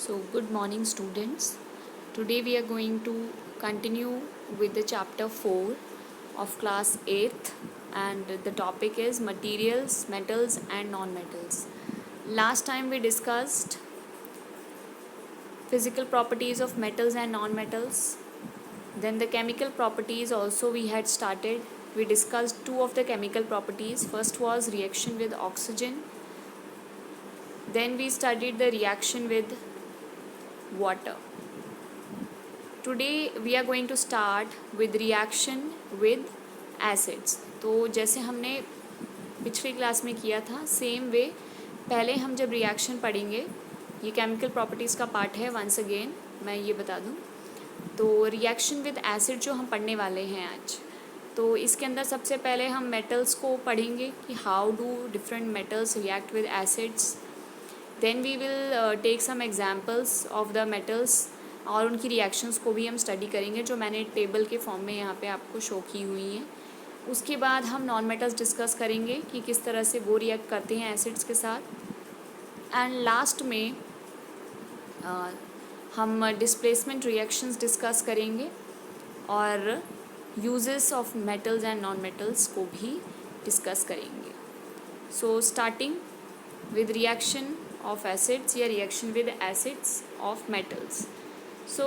So, good morning, students. Today we are going to continue with the chapter 4 of class 8th, and the topic is materials, metals, and non metals. Last time we discussed physical properties of metals and non metals. Then the chemical properties also we had started. We discussed two of the chemical properties. First was reaction with oxygen. Then we studied the reaction with water. Today we are going to start with reaction with acids. तो जैसे हमने पिछली class में किया था same way पहले हम जब रिएक्शन पढ़ेंगे, ये केमिकल प्रॉपर्टीज़ का पार्ट है. वंस अगेन मैं ये बता दूँ तो रिएक्शन विद एसिड जो हम पढ़ने वाले हैं आज, तो इसके अंदर सबसे पहले हम मेटल्स को पढ़ेंगे कि how do different metals react with acids. Then we will take some examples of the metals और उनकी रिएक्शंस को भी हम स्टडी करेंगे जो मैंने टेबल के फॉर्म में यहाँ पे आपको शो की हुई हैं. उसके बाद हम नॉन मेटल्स डिस्कस करेंगे कि किस तरह से वो रिएक्ट करते हैं एसिड्स के साथ. एंड लास्ट में हम डिस्प्लेसमेंट रिएक्शंस डिस्कस करेंगे और uses of metals and non metals को भी डिस्कस करेंगे. So starting with reaction of acids या reaction with acids of metals. So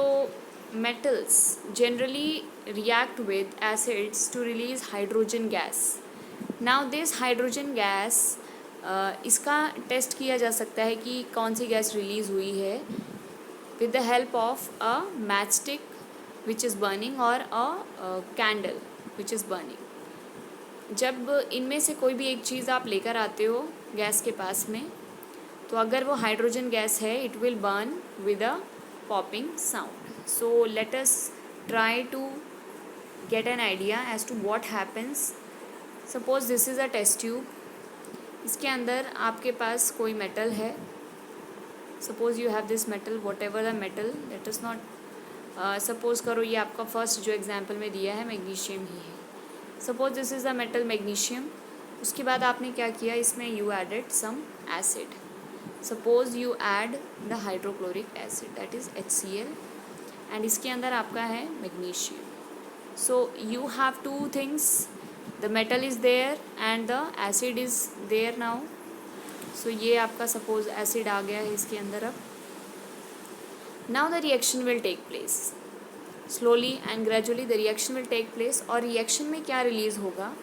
metals generally react with acids to release hydrogen gas. Now this hydrogen gas इसका test किया जा सकता है कि कौन सी गैस रिलीज़ हुई है with the help of a matchstick which is burning or a candle which is burning. जब इनमें से कोई भी एक चीज़ आप लेकर आते हो गैस के पास में, तो अगर वो हाइड्रोजन गैस है it will burn with a popping sound. So let us try to get an idea as to what happens. Suppose this is a test tube. इसके अंदर आपके पास कोई मेटल है. Suppose you have this metal, whatever the metal, let us not suppose करो ये आपका first जो एग्जाम्पल में दिया है मैग्नीशियम ही है. Suppose this is the metal magnesium. उसके बाद आपने क्या किया, इसमें you added some acid. Suppose you add the hydrochloric acid that is HCl and इसके अंदर आपका है magnesium. So you have two things, the metal is there and the acid is there now. So ये आपका suppose acid आ गया है इसके अंदर. अब now the reaction will take place slowly and gradually. The reaction will take place और reaction में क्या रिलीज़ होगा,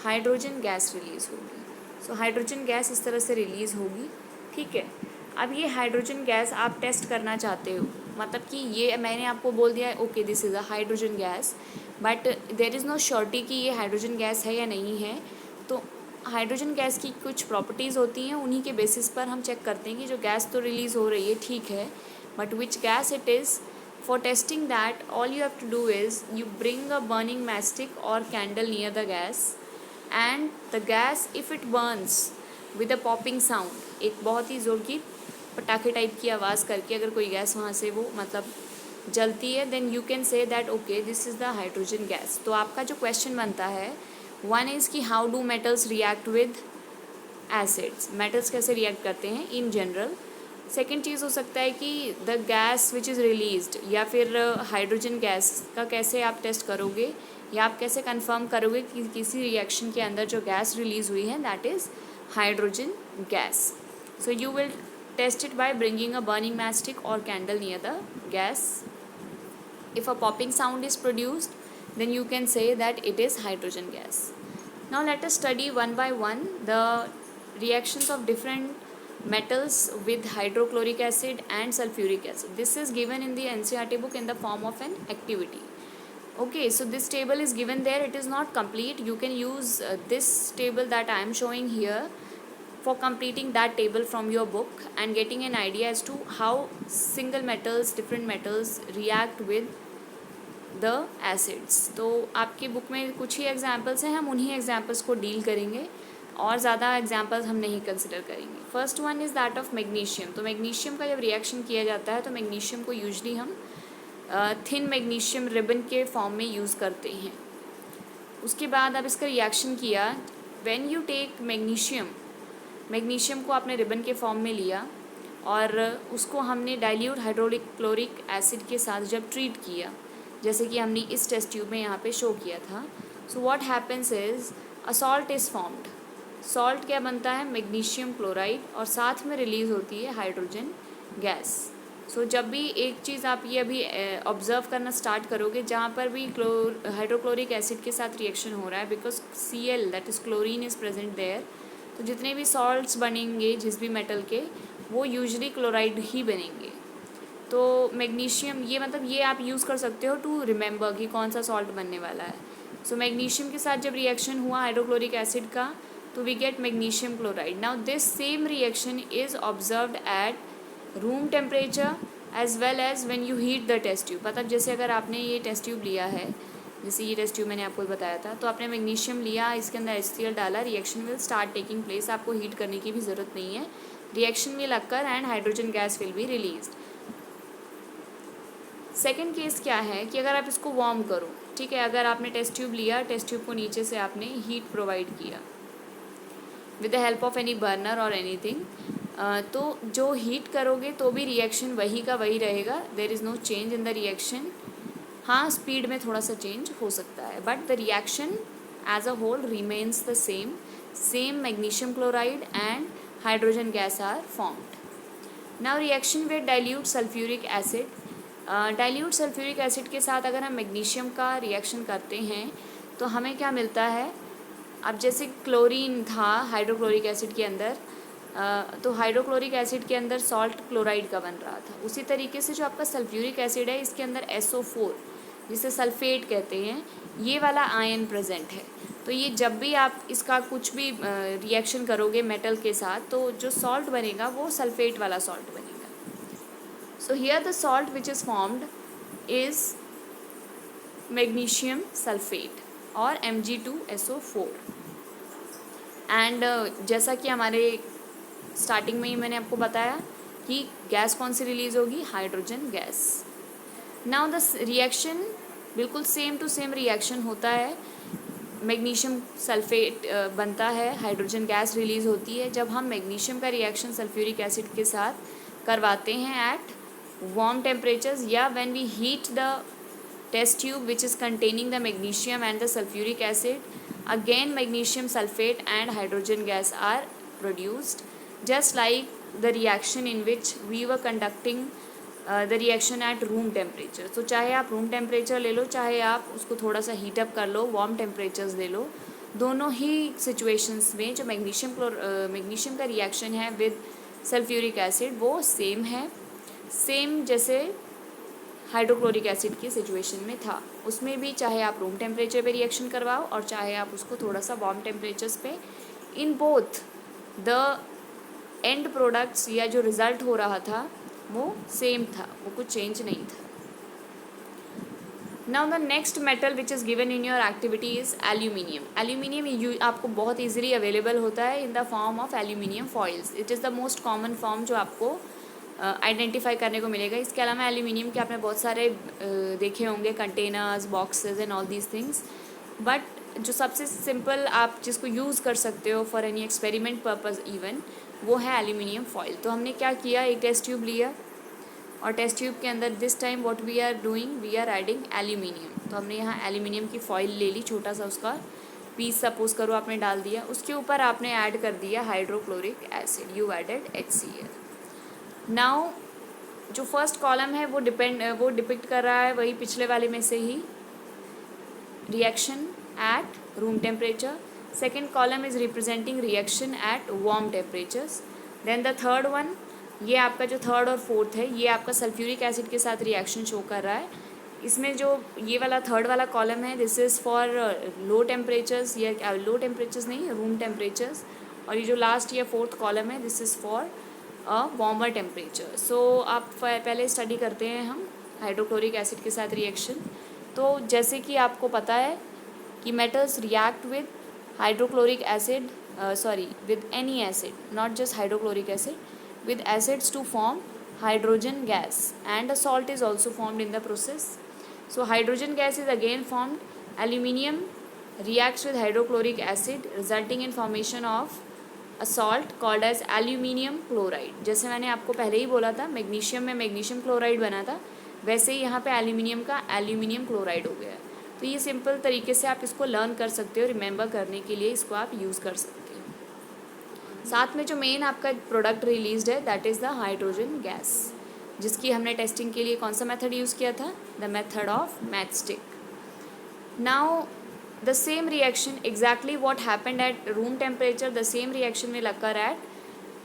हाइड्रोजन गैस रिलीज़ होगी. सो हाइड्रोजन गैस इस तरह से रिलीज़ होगी. ठीक है, अब ये हाइड्रोजन गैस आप टेस्ट करना चाहते हो, मतलब कि ये मैंने आपको बोल दिया okay this is a hydrogen gas, but there is no surety कि ये हाइड्रोजन गैस है या नहीं है. तो हाइड्रोजन गैस की कुछ प्रॉपर्टीज़ होती हैं, उन्हीं के बेसिस पर हम चेक करते हैं कि जो गैस तो रिलीज़ हो रही है ठीक है, but which gas it is. For testing that, all you have to do is you bring a burning matchstick or candle near the gas, and the gas if it burns with a popping sound, एक बहुत ही ज़ोर की पटाखे type की आवाज़ करके अगर कोई गैस वहाँ से वो मतलब जलती है, then you can say that okay this is the hydrogen gas. तो आपका जो क्वेश्चन बनता है one is कि how do metals react with acids, metals कैसे रिएक्ट करते हैं इन जनरल. सेकेंड चीज़ हो सकता है कि the gas which is released या फिर हाइड्रोजन गैस का कैसे आप टेस्ट करोगे या आप कैसे कंफर्म करोगे कि किसी रिएक्शन के अंदर जो गैस रिलीज़ हुई है that is hydrogen gas. So you will test it by bringing a burning matchstick और candle near the gas. If a popping sound is produced then you can say that it is hydrogen gas. Now let us study one by one the reactions of different metals with hydrochloric acid and sulfuric acid. This is given in the NCERT book in the form of an activity. Okay, so this table is given there. It is not complete. You can use this table that I am showing here for completing that table from your book and getting an idea as to how single metals, different metals react with the acids. तो आपकी book में कुछ ही examples हैं, हम उन्हीं examples को deal करेंगे और ज़्यादा एग्जाम्पल्स हम नहीं कंसिडर करेंगे. First one is that of magnesium. तो मैग्नीशियम का जब रिएक्शन किया जाता है तो मैग्नीशियम को यूजली हम थिन मैग्नीशियम रिबन के फॉर्म में यूज़ करते हैं. उसके बाद अब इसका रिएक्शन किया, व्हेन यू टेक मैग्नीशियम को आपने रिबन के फॉर्म में लिया और उसको हमने डाइल्यूट हाइड्रोलिक क्लोरिक एसिड के साथ जब ट्रीट किया, जैसे कि हमने इस टेस्ट ट्यूब में यहाँ पे शो किया था, so what happens is a salt is formed. Salt क्या बनता है, मैग्नीशियम क्लोराइड, और साथ में रिलीज़ होती है हाइड्रोजन गैस। सो जब भी एक चीज़ आप ये अभी ऑब्जर्व करना स्टार्ट करोगे, जहाँ पर भी हाइड्रोक्लोरिक एसिड के साथ रिएक्शन हो रहा है, because Cl that is chlorine is present there, तो जितने भी सॉल्ट्स बनेंगे जिस भी मेटल के, वो यूजली क्लोराइड ही बनेंगे। तो मैग्नीशियम, ये मतलब ये आप यूज़ कर सकते हो टू रिमेंबर कि कौन सा सॉल्ट बनने वाला है। सो मैग्नीशियम के साथ जब रिएक्शन हुआ हाइड्रोक्लोरिक एसिड का, तो we get magnesium chloride. Now this same reaction is observed at room temperature as well as when you heat the test tube. मतलब जैसे अगर आपने ये टेस्ट ट्यूब लिया है, जैसे ये टेस्ट ट्यूब मैंने आपको बताया था, तो आपने मैग्नीशियम लिया, इसके अंदर HCl डाला, reaction will start taking place. आपको हीट करने की भी ज़रूरत नहीं है, reaction will occur and hydrogen gas will be released. Second case क्या है कि अगर आप इसको वार्म करो, ठीक है, अगर आपने टेस्ट ट्यूब लिया, टेस्ट ट्यूब को नीचे से आपने हीट प्रोवाइड किया with the help of any burner और एनीथिंग, तो जो हीट करोगे तो भी रिएक्शन वही का वही रहेगा, there is no change in the reaction. हाँ, स्पीड में थोड़ा सा चेंज हो सकता है, but the reaction as a whole remains the same. Same magnesium chloride and hydrogen gas are formed. Now reaction with dilute sulphuric acid. Dilute sulphuric acid के साथ अगर हम मैग्नीशियम का रिएक्शन करते हैं तो हमें क्या मिलता है। अब जैसे क्लोरीन था हाइड्रोक्लोरिक एसिड के अंदर, तो हाइड्रोक्लोरिक एसिड के अंदर सॉल्ट क्लोराइड का बन रहा था। उसी तरीके से जो आपका सल्फ्यूरिक एसिड है, इसके अंदर SO4 जिसे सल्फेट कहते हैं, ये वाला आयन प्रेजेंट है। तो ये जब भी आप इसका कुछ भी रिएक्शन करोगे मेटल के साथ, तो जो सॉल्ट बनेगा वो सल्फेट वाला सॉल्ट बनेगा। So here the salt which is formed is magnesium sulfate और Mg2SO4 एंड जैसा कि हमारे स्टार्टिंग में ही मैंने आपको बताया कि गैस कौन सी रिलीज़ होगी, hydrogen gas. Now the reaction बिल्कुल सेम टू सेम रिएक्शन होता है, मैग्नीशियम सल्फेट बनता है, हाइड्रोजन गैस रिलीज़ होती है। जब हम मैग्नीशियम का रिएक्शन सल्फ्यूरिक एसिड के साथ करवाते हैं eight warm temperatures, yeah, when we heat the test tube which is containing the magnesium and the sulfuric acid, again magnesium sulfate and hydrogen gas are produced, just like the reaction in which we were conducting the reaction at room temperature. So चाहे आप room temperature ले लो, चाहे आप उसको थोड़ा सा heat up कर लो, warm temperatures ले लो, दोनों ही situations में जो मैग्नीशियम का reaction है with sulfuric acid वो सेम है, सेम जैसे हाइड्रोक्लोरिक एसिड की सिचुएशन में था। उसमें भी चाहे आप रूम टेम्परेचर पे रिएक्शन करवाओ और चाहे आप उसको थोड़ा सा वार्म टेम्परेचर्स पे, in both the end products या जो रिज़ल्ट हो रहा था वो सेम था, वो कुछ चेंज नहीं था। Now the next metal which is given in your activity is aluminium. Aluminium आपको बहुत ईजिली अवेलेबल होता है इन the form of aluminium foils. It is the most common form जो आपको आइडेंटिफाई करने को मिलेगा। इसके अलावा एल्यूमिनियम के आपने बहुत सारे देखे होंगे, containers, boxes and all these things, but जो सबसे सिंपल आप जिसको यूज़ कर सकते हो for any experiment purpose even, वो है एल्यूमिनियम फॉइल। तो हमने क्या किया, एक टेस्ट ट्यूब लिया और टेस्ट ट्यूब के अंदर this time what we are doing, we are adding aluminium. तो हमने यहाँ एल्यूमिनियम की फॉइल ले ली, छोटा सा उसका पीस सपोज करो आपने डाल दिया, उसके ऊपर आपने ऐड कर दिया hydrochloric acid, you added HCl। Now जो फर्स्ट कॉलम है वो डिपिक्ट कर रहा है वही पिछले वाले में से ही, reaction at room temperature. Second column is representing reaction at warm temperatures. Then the third one, ये आपका जो थर्ड और फोर्थ है, ये आपका सल्फ्यूरिक एसिड के साथ रिएक्शन शो कर रहा है। इसमें जो ये वाला थर्ड वाला कॉलम है, this is for low temperatures, या लो टेम्परेचर्स नहीं, रूम टेम्परेचर्स। और ये जो लास्ट या फोर्थ कॉलम है, this is for warmer temperature. So आप पहले स्टडी करते हैं हम हाइड्रोक्लोरिक एसिड के साथ रिएक्शन। तो जैसे कि आपको पता है कि metals react with hydrochloric acid, with any acid, not just hydrochloric acid, with acids to form hydrogen gas, and a salt is also formed in the process. So hydrogen gas is again formed. Aluminium reacts with hydrochloric acid resulting in formation of a salt called as aluminium chloride. जैसे मैंने आपको पहले ही बोला था magnesium में magnesium chloride बना था, वैसे ही यहाँ पे एल्यूमिनियम का एल्यूमिनियम क्लोराइड हो गया है। तो ये सिंपल तरीके से आप इसको लर्न कर सकते हो, रिमेंबर करने के लिए इसको आप यूज़ कर सकते हो। साथ में जो मेन आपका प्रोडक्ट रिलीज्ड है that is the hydrogen gas, जिसकी हमने टेस्टिंग के लिए कौन सा मेथड यूज़ किया था, the method of matchstick. Now the same reaction exactly what happened at room temperature, the same reaction will occur at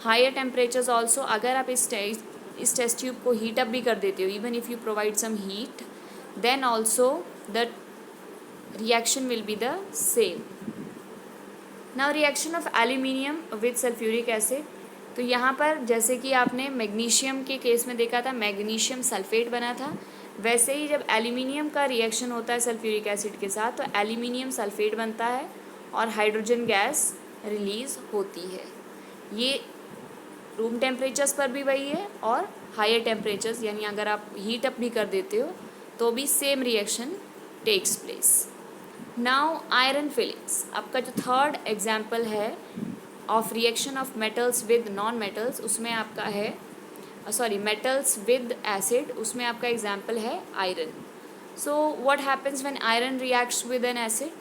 higher temperatures also। अगर आप इस टेस्ट ट्यूब को हीट अप भी कर देते हो, even if you provide some heat, then also the reaction will be the same। now reaction of aluminium with sulfuric acid, तो यहाँ पर जैसे कि आपने मैग्नीशियम के केस में देखा था मैग्नीशियम सल्फेट बना था, वैसे ही जब एल्यूमिनियम का रिएक्शन होता है सल्फ्यूरिक एसिड के साथ तो एल्यूमिनियम सल्फेट बनता है और हाइड्रोजन गैस रिलीज़ होती है। ये रूम टेम्परेचर्स पर भी वही है और हायर टेम्परेचर्स यानी अगर आप हीट अप भी कर देते हो तो भी same reaction takes place. Now iron filings, आपका जो थर्ड एग्जाम्पल है of reaction of metals with non metals, उसमें आपका है मेटल्स विद एसिड, उसमें आपका एग्जाम्पल है iron. So what happens when iron reacts with an acid.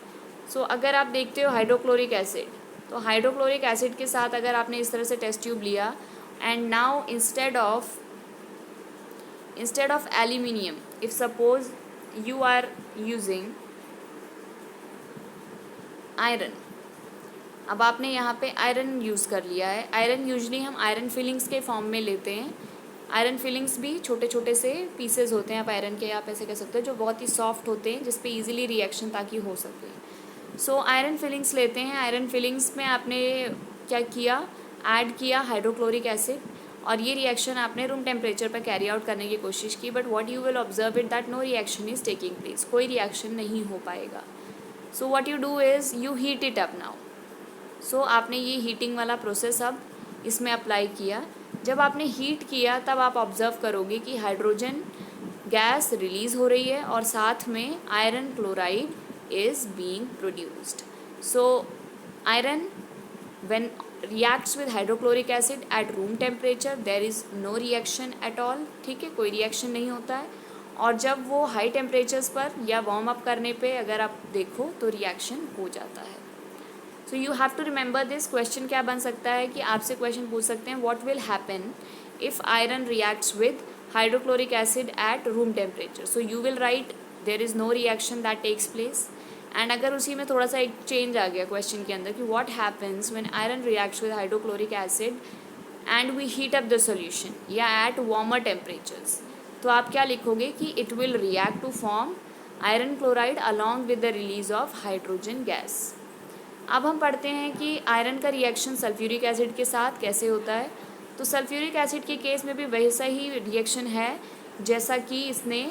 So अगर आप देखते हो हाइड्रोक्लोरिक एसिड, तो हाइड्रोक्लोरिक एसिड के साथ अगर आपने इस तरह से टेस्ट ट्यूब लिया and now instead of aluminium if suppose you are using iron, अब आपने यहाँ पे आयरन यूज़ कर लिया है। आयरन यूजली हम आयरन फिलिंग्स के फॉर्म में लेते हैं। आयरन फिलिंग्स भी छोटे छोटे से पीसेस होते हैं आप आयरन के, आप ऐसे कह सकते हो, जो बहुत ही सॉफ्ट होते हैं जिस पे इजीली रिएक्शन ताकि हो सके। सो आयरन फिलिंग्स लेते हैं। आयरन फिलिंग्स में आपने क्या किया, ऐड किया हाइड्रोक्लोरिक एसिड और ये रिएक्शन आपने रूम टेम्परेचर पर कैरी आउट करने की कोशिश की, but what you will observe it that no reaction is taking place, कोई रिएक्शन नहीं हो पाएगा। So what you do is you heat it up now. So आपने ये हीटिंग वाला प्रोसेस अब इसमें अप्लाई किया। जब आपने हीट किया तब आप ऑब्ज़र्व करोगे कि हाइड्रोजन गैस रिलीज़ हो रही है और साथ में iron chloride is being produced. So iron when reacts with hydrochloric acid at room temperature there is no reaction at all, ठीक है, कोई रिएक्शन नहीं होता है। और जब वो हाई टेम्परेचर्स पर या वार्म अप करने पे अगर आप देखो तो रिएक्शन हो जाता है। So you have to remember this. Question क्या बन सकता है कि आपसे क्वेश्चन पूछ सकते हैं what will happen if iron reacts with hydrochloric acid at room temperature. So you will write there is no reaction that takes place. And अगर उसी में थोड़ा सा एक चेंज आ गया क्वेश्चन के अंदर कि what happens when iron reacts with hydrochloric acid and we heat up the solution या एट वार्मर टेम्परेचर्स, तो आप क्या लिखोगे कि it will react to form iron chloride along with the release of hydrogen gas. अब हम पढ़ते हैं कि आयरन का रिएक्शन सल्फ्यूरिक एसिड के साथ कैसे होता है। तो सल्फ्यूरिक एसिड के केस में भी वैसा ही रिएक्शन है जैसा कि इसने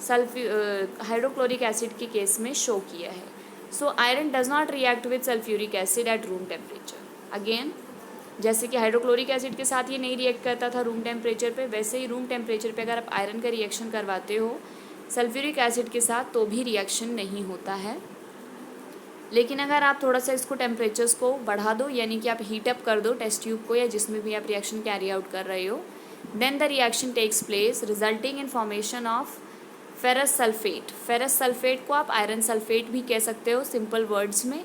हाइड्रोक्लोरिक एसिड के केस में शो किया है। So iron does not react with sulphuric acid at room temperature. Again जैसे कि हाइड्रोक्लोरिक एसिड के साथ ये नहीं रिएक्ट करता था रूम टेम्परेचर पे, वैसे ही रूम टेम्परेचर पे अगर आप आयरन का रिएक्शन करवाते हो सल्फ्यूरिक एसिड के साथ तो भी रिएक्शन नहीं होता है। लेकिन अगर आप थोड़ा सा इसको टेम्परेचर्स को बढ़ा दो, यानी कि आप हीट अप कर दो टेस्ट ट्यूब को या जिसमें भी आप रिएक्शन कैरी आउट कर रहे हो, then the reaction takes place resulting in formation of ferrous sulphate. Ferrous sulphate को आप आयरन सल्फेट भी कह सकते हो सिंपल वर्ड्स में,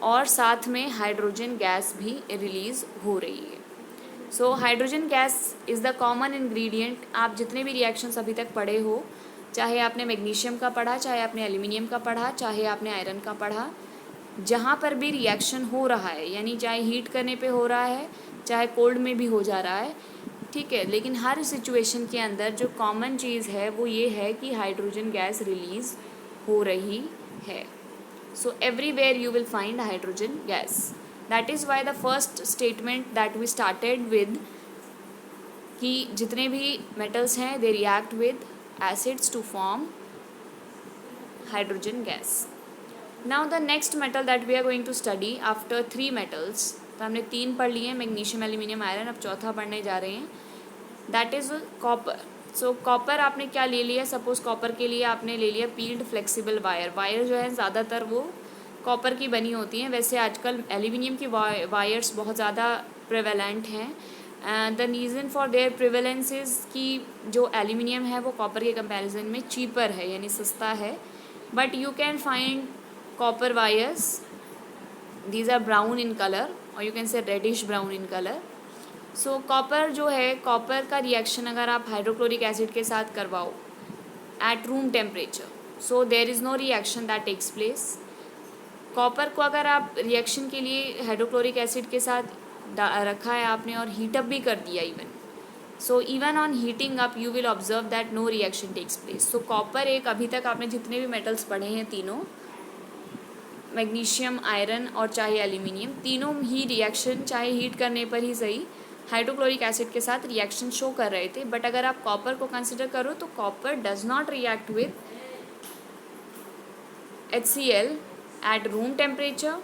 और साथ में हाइड्रोजन गैस भी रिलीज़ हो रही है। So hydrogen gas is the common ingredient. आप जितने भी रिएक्शंस अभी तक पढ़े हो, चाहे आपने मैग्नीशियम का पढ़ा, चाहे आपने एल्यूमिनियम का पढ़ा, चाहे आपने आयरन का पढ़ा, जहाँ पर भी रिएक्शन हो रहा है, यानी चाहे हीट करने पे हो रहा है चाहे कोल्ड में भी हो जा रहा है, ठीक है, लेकिन हर सिचुएशन के अंदर जो कॉमन चीज़ है वो ये है कि हाइड्रोजन गैस रिलीज़ हो रही है। So everywhere you will find hydrogen gas. That is why the first statement that we started with कि जितने भी मेटल्स हैं they react with acids to form hydrogen gas. Now the next metal that we are going to study after 3 metals, तो हमने 3 पढ़ लिए, magnesium, aluminium, iron, अब चौथा पढ़ने जा रहे हैं, that is copper. So copper आपने क्या ले लिया, सपोज़ कॉपर के लिए आपने ले लिया पील्ड फ्लेक्सिबल वायर। वायर जो है ज़्यादातर वो कॉपर की बनी होती हैं, वैसे आजकल एल्यूमिनियम की वायर्स बहुत ज़्यादा प्रेवेलेंट हैं. The reason for their prevalence is कि जो एल्यूमिनियम है वो कॉपर के कंपैरिजन में चीपर है, यानी सस्ता है. But you can find copper wires, these are brown in colour और you can say reddish brown in colour. So copper जो है, कॉपर का रिएक्शन अगर आप हाइड्रोक्लोरिक एसिड के साथ करवाओ at room temperature, so there is no reaction that takes place. Copper को अगर आप रिएक्शन के लिए हाइड्रोक्लोरिक एसिड के साथ रखा है आपने और हीटअप भी कर दिया even, so even on heating up you will observe that no reaction takes place. So copper एक, अभी तक आपने जितने भी मेटल्स पढ़े हैं तीनों, मैग्नीशियम, आयरन और चाहे एल्यूमिनियम, तीनों ही रिएक्शन चाहे हीट करने पर ही सही हाइड्रोक्लोरिक एसिड के साथ रिएक्शन शो कर रहे थे. बट अगर आप कॉपर को कंसिडर करो तो copper does not react with HCl at room temperature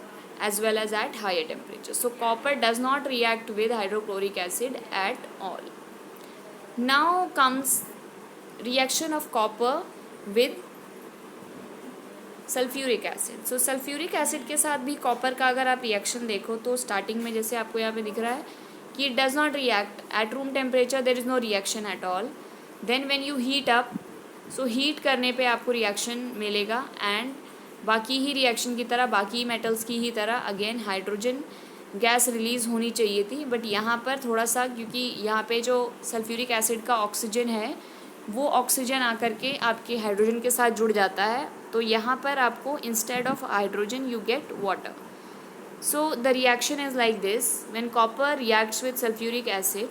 as well as at higher temperature. So copper does not react with hydrochloric acid at all. Now comes reaction of copper with sulphuric acid. So sulphuric acid के साथ भी copper का अगर आप reaction देखो तो starting में जैसे आपको यहाँ पे दिख रहा है कि it does not react at room temperature, there is no reaction at all. Then when you heat up, so heat करने पे आपको रिएक्शन मिलेगा एंड बाकी ही रिएक्शन की तरह, बाकी मेटल्स की ही तरह अगेन हाइड्रोजन गैस रिलीज़ होनी चाहिए थी. बट यहाँ पर थोड़ा सा, क्योंकि यहाँ पे जो सल्फ्यूरिक एसिड का ऑक्सीजन है वो ऑक्सीजन आकर के आपके हाइड्रोजन के साथ जुड़ जाता है, तो यहाँ पर आपको instead of hydrogen you get water. So the reaction is like this, when copper reacts with sulphuric acid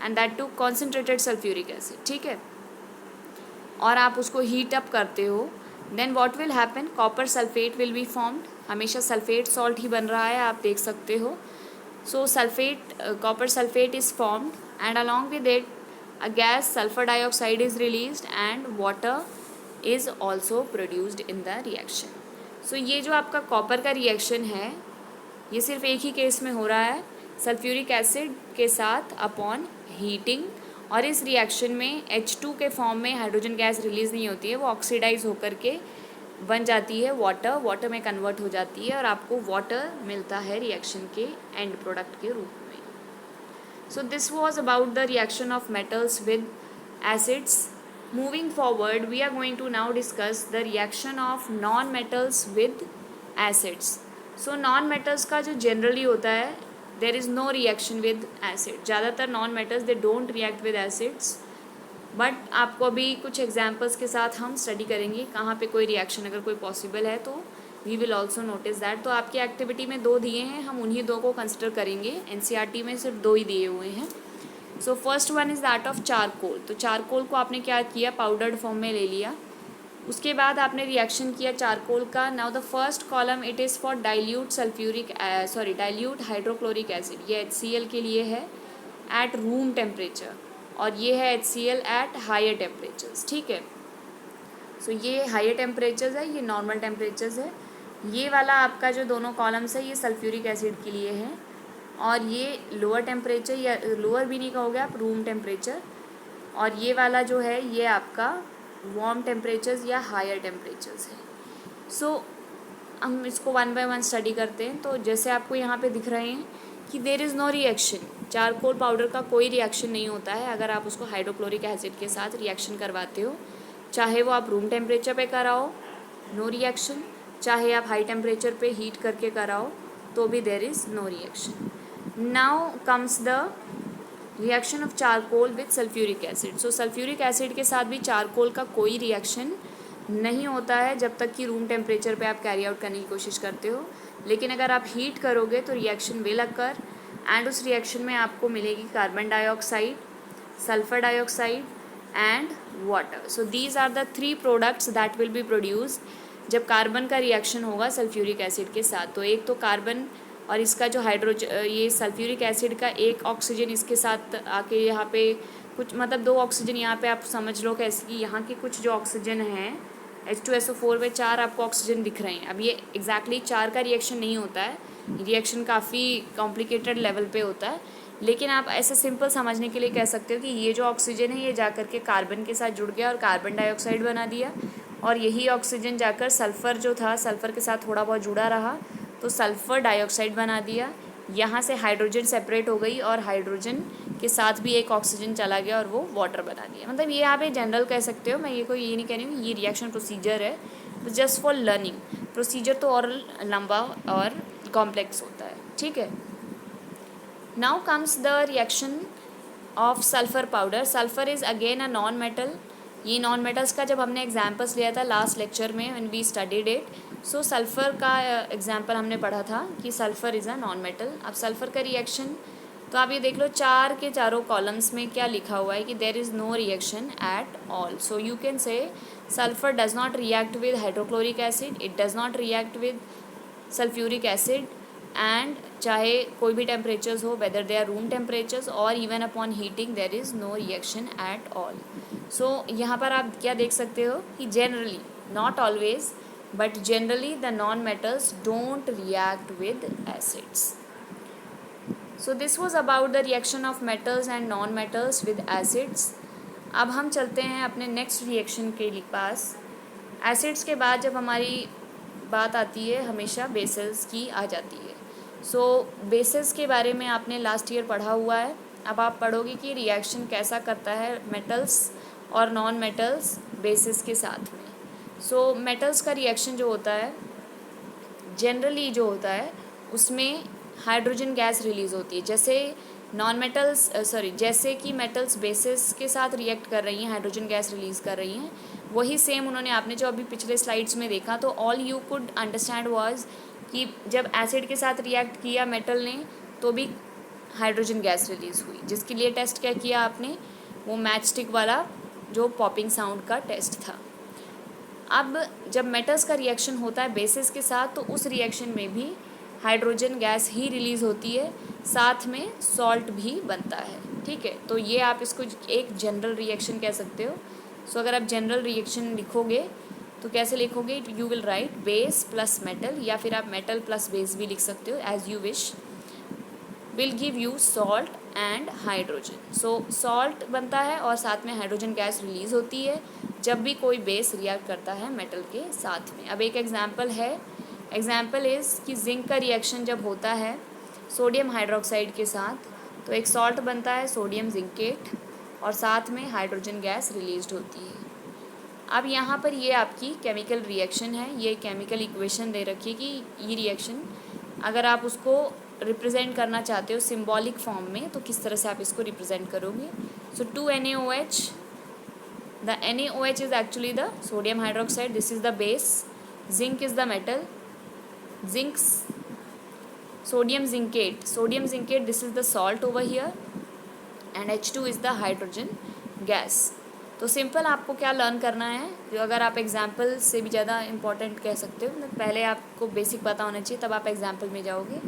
and that too concentrated sulphuric acid, ठीक है, और आप उसको हीट अप करते हो, then what will happen, copper sulphate will be formed. हमेशा sulphate salt ही बन रहा है, आप देख सकते हो. So sulphate, copper sulphate is formed and along with it a gas sulfur dioxide is released and water is also produced in the reaction. So ये जो आपका कॉपर का रिएक्शन है ये सिर्फ एक ही केस में हो रहा है, सल्फ्यूरिक एसिड के साथ अपॉन हीटिंग, और इस रिएक्शन में H2 के फॉर्म में हाइड्रोजन गैस रिलीज़ नहीं होती है, वो ऑक्सीडाइज होकर के बन जाती है वाटर, वाटर में कन्वर्ट हो जाती है और आपको वाटर मिलता है रिएक्शन के एंड प्रोडक्ट के रूप में. So this was about the reaction of metals with acids. Moving forward, we are going to now discuss the reaction of non-metals with acids. So non-metals का जो generally होता है, there is no reaction with acid. ज़्यादातर non-metals they don't react with acids. But आपको अभी कुछ examples के साथ हम study करेंगे कहाँ पे कोई reaction अगर कोई possible है तो we will also notice that. तो आपकी एक्टिविटी में 2 दिए हैं, हम उन्हीं 2 को कंसिडर करेंगे. NCERT में सिर्फ 2 ही दिए हुए हैं. So first one is that of charcoal. तो चारकोल को आपने क्या किया, पाउडर्ड फॉर्म में ले लिया. उसके बाद आपने रिएक्शन किया चारकोल का. Now the first column it is for dilute dilute hydrochloric acid. ये HCl के लिए है एट रूम टेम्परेचर और ये है HCl एट हायर टेम्परेचर्स, ठीक है. सो ये हायर टेम्परेचर्स है, ये नॉर्मल टेम्परेचर्स है. ये वाला आपका जो दोनों कॉलम्स है ये सल्फ्यूरिक एसिड के लिए है और ये लोअर टेम्परेचर, या लोअर भी नहीं कहोगे आप, रूम टेम्परेचर. और ये वाला जो है ये आपका वार्म टेम्परेचर्स या हायर टेम्परेचर्स है. सो हम इसको 1 by 1 स्टडी करते हैं. तो जैसे आपको यहाँ पे दिख रहे हैं कि there is no reaction, charcoal powder का कोई रिएक्शन नहीं होता है अगर आप उसको हाइड्रोक्लोरिक एसिड के साथ रिएक्शन करवाते हो. चाहे वो आप रूम टेम्परेचर पे कराओ, नो रिएक्शन, चाहे आप हाई टेम्परेचर पे हीट करके कराओ तो भी there is no reaction. Now comes the reaction of charcoal with sulphuric acid. So sulphuric acid के साथ भी चारकोल का कोई रिएक्शन नहीं होता है जब तक कि रूम टेम्परेचर पे आप कैरी आउट करने की कोशिश करते हो. लेकिन अगर आप हीट करोगे तो रिएक्शन विल अकर एंड उस रिएक्शन में आपको मिलेगी carbon dioxide, sulphur dioxide and water. So these are the 3 products that will be produced जब कार्बन का रिएक्शन होगा सल्फ्यूरिक एसिड के साथ. तो एक तो कार्बन और इसका जो ये सल्फ्यूरिक एसिड का एक ऑक्सीजन इसके साथ आके यहाँ पे कुछ, मतलब 2 ऑक्सीजन यहाँ पे आप समझ लो कैसे कि यहाँ के कुछ जो ऑक्सीजन हैं H2SO4 में 4 आपको ऑक्सीजन दिख रहे हैं. अब ये एग्जैक्टली 4 का रिएक्शन नहीं होता है, रिएक्शन काफ़ी कॉम्प्लिकेटेड लेवल पे होता है. लेकिन आप ऐसा सिंपल समझने के लिए कह सकते हो कि ये जो ऑक्सीजन है ये जाकर के कार्बन के साथ जुड़ गया और कार्बन डाइऑक्साइड बना दिया, और यही ऑक्सीजन जाकर सल्फ़र जो था, सल्फ़र के साथ थोड़ा बहुत जुड़ा रहा तो सल्फ़र डाइऑक्साइड बना दिया. यहाँ से हाइड्रोजन सेपरेट हो गई और हाइड्रोजन के साथ भी एक ऑक्सीजन चला गया और वो वाटर बना दिया। मतलब ये आप जनरल कह सकते हो, मैं ये नहीं कह रही हूँ ये रिएक्शन प्रोसीजर है, जस्ट फॉर लर्निंग। प्रोसीजर तो और लंबा और कॉम्प्लेक्स होता है, ठीक है। Now comes the reaction of sulphur powder. Sulphur is again a non metal. ये नॉन मेटल्स का जब हमने एग्जाम्पल्स लिया था लास्ट लेक्चर में when we studied it, so sulphur का एग्जाम्पल हमने पढ़ा था कि sulphur is a non metal. अब सल्फ़र का रिएक्शन तो आप ये देख लो, चार के चारों कॉलम्स में क्या लिखा हुआ है कि there is no reaction at all. So you can say sulphur does not react with hydrochloric acid, it does not react with sulphuric acid, and चाहे कोई भी टेम्परेचर्स हो, whether they are room temperatures और even upon heating, there is no reaction at all. So यहाँ पर आप क्या देख सकते हो कि generally, not always but generally the non metals don't react with acids. So this was about the reaction of metals and non metals with acids. अब हम चलते हैं अपने नेक्स्ट रिएक्शन के पास। एसिड्स के बाद जब हमारी बात आती है हमेशा बेसेस की आ जाती है। सो बेसेस के बारे में आपने लास्ट ईयर पढ़ा हुआ है। अब आप पढ़ोगे कि रिएक्शन कैसा करता है मेटल्स और नॉन मेटल्स बेसिस के साथ में। सो मेटल्स का रिएक्शन जो होता है जनरली जो होता है उसमें हाइड्रोजन गैस रिलीज़ होती है। जैसे नॉन मेटल्स जैसे कि मेटल्स बेसिस के साथ रिएक्ट कर रही हैं, हाइड्रोजन गैस रिलीज़ कर रही हैं, वही सेम उन्होंने आपने जो अभी पिछले स्लाइड्स में देखा, तो all you could understand was कि जब एसिड के साथ रिएक्ट किया मेटल ने तो भी हाइड्रोजन गैस रिलीज़ हुई, जिसके लिए टेस्ट क्या किया आपने, वो मैच स्टिक वाला जो पॉपिंग साउंड का टेस्ट था। अब जब मेटल्स का रिएक्शन होता है बेसिस के साथ तो उस रिएक्शन में भी हाइड्रोजन गैस ही रिलीज़ होती है, साथ में सॉल्ट भी बनता है, ठीक है। तो ये आप इसको एक जनरल रिएक्शन कह सकते हो। सो अगर आप जनरल रिएक्शन लिखोगे तो कैसे लिखोगे, you will right base plus metal, या फिर आप मेटल प्लस बेस भी लिख सकते हो, as you wish, will give you salt and hydrogen. So salt बनता है और साथ में हाइड्रोजन गैस रिलीज़ होती है जब भी कोई बेस रिएक्ट करता है मेटल के साथ में। अब एक एग्जांपल है, एग्जांपल इज़ कि जिंक का रिएक्शन जब होता है सोडियम हाइड्रोक्साइड के साथ तो एक सॉल्ट बनता है सोडियम जिंकेट और साथ में हाइड्रोजन गैस रिलीज्ड होती है। अब यहाँ पर ये आपकी केमिकल रिएक्शन है, ये केमिकल इक्वेशन दे रखी है कि ये रिएक्शन अगर आप उसको रिप्रेजेंट करना चाहते हो सिंबॉलिक फॉर्म में तो किस तरह से आप इसको रिप्रेजेंट करोगे। सो 2NaOH, the NaOH is actually the sodium hydroxide, this is the base, zinc is the metal, zinc's sodium zincate, this is the salt over here, and H2 is the hydrogen gas। तो simple आपको क्या learn करना है, जो अगर आप example से भी ज़्यादा इम्पॉर्टेंट कह सकते हो, पहले आपको बेसिक पता होना चाहिए तब आप एग्जाम्पल में जाओगे।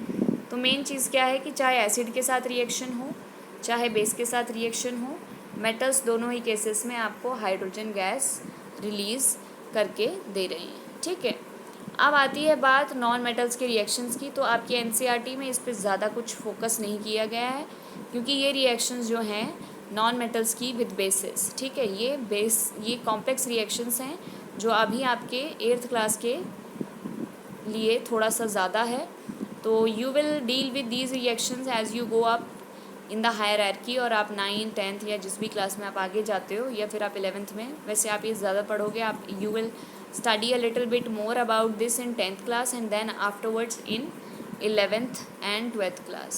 तो मेन चीज़ क्या है कि चाहे एसिड के साथ रिएक्शन हो चाहे बेस के साथ रिएक्शन हो, मेटल्स दोनों ही केसेस में आपको हाइड्रोजन गैस रिलीज़ करके दे रही हैं, ठीक है। अब आती है बात नॉन मेटल्स के रिएक्शंस की। तो आपकी NCERT में इस पर ज़्यादा कुछ फोकस नहीं किया गया है क्योंकि ये रिएक्शंस जो हैं नॉन मेटल्स की विद बेसिस, ठीक है, ये कॉम्प्लेक्स रिएक्शंस हैं जो अभी आपके 8th क्लास के लिए थोड़ा सा ज़्यादा है। तो you will deal with these reactions as you go up in the hierarchy, और आप 9th 10th या जिस भी क्लास में आप आगे जाते हो या फिर आप 11th में, वैसे आप ये ज़्यादा पढ़ोगे, आप you will study a little bit more about this in 10th class and then afterwards in 11th and 12th class.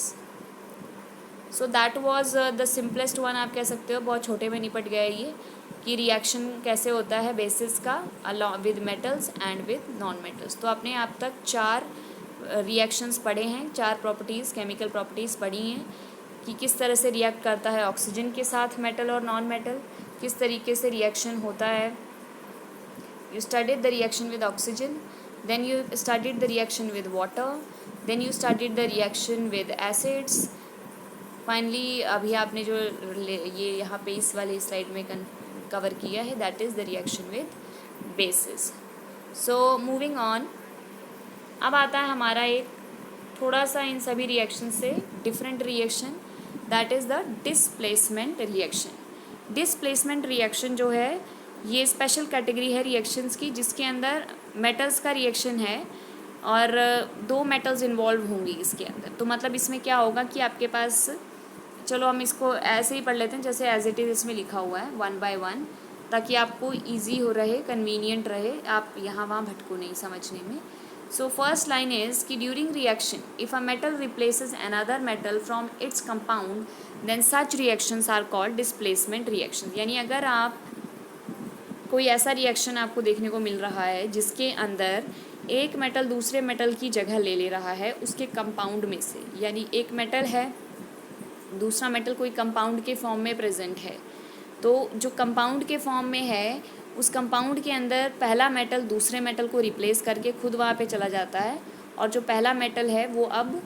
So that was the simplest one, आप कह सकते हो, बहुत छोटे में निपट गया ये कि रिएक्शन कैसे होता है बेसिस का along with metals and with non metals. तो आपने अब तक 4 रिएक्शंस पढ़े हैं, 4 प्रॉपर्टीज़, केमिकल प्रॉपर्टीज़ पढ़ी हैं कि किस तरह से रिएक्ट करता है ऑक्सीजन के साथ मेटल और नॉन मेटल, किस तरीके से रिएक्शन होता है। You studied the reaction with oxygen, then you studied the reaction with water, then you studied the reaction with acids. Finally अभी आपने जो ये यहाँ पे इस वाले स्लाइड में कवर किया है, that is the reaction with bases. So moving on, अब आता है हमारा एक थोड़ा सा इन सभी रिएक्शन से different reaction, that is the displacement reaction. Displacement reaction जो है ये स्पेशल कैटेगरी है रिएक्शंस की जिसके अंदर मेटल्स का रिएक्शन है और दो मेटल्स इन्वॉल्व होंगी इसके अंदर। तो मतलब इसमें क्या होगा कि आपके पास, चलो हम इसको ऐसे ही पढ़ लेते हैं जैसे एज इट इज़ इसमें लिखा हुआ है 1 by 1, ताकि आपको इजी हो रहे, कन्वीनियंट रहे, आप यहाँ वहाँ भटको नहीं समझने में। सो फर्स्ट लाइन इज़ कि during reaction if a metal replaces another metal from its compound then such reactions are called displacement reaction. यानी अगर आप कोई ऐसा रिएक्शन आपको देखने को मिल रहा है जिसके अंदर एक मेटल दूसरे मेटल की जगह ले ले रहा है उसके कंपाउंड में से, यानी एक मेटल है, दूसरा मेटल कोई कंपाउंड के फॉर्म में प्रेजेंट है, तो जो कंपाउंड के फॉर्म में है उस कंपाउंड के अंदर पहला मेटल दूसरे मेटल को रिप्लेस करके खुद वहाँ पे चला जाता है, और जो पहला मेटल है वो अब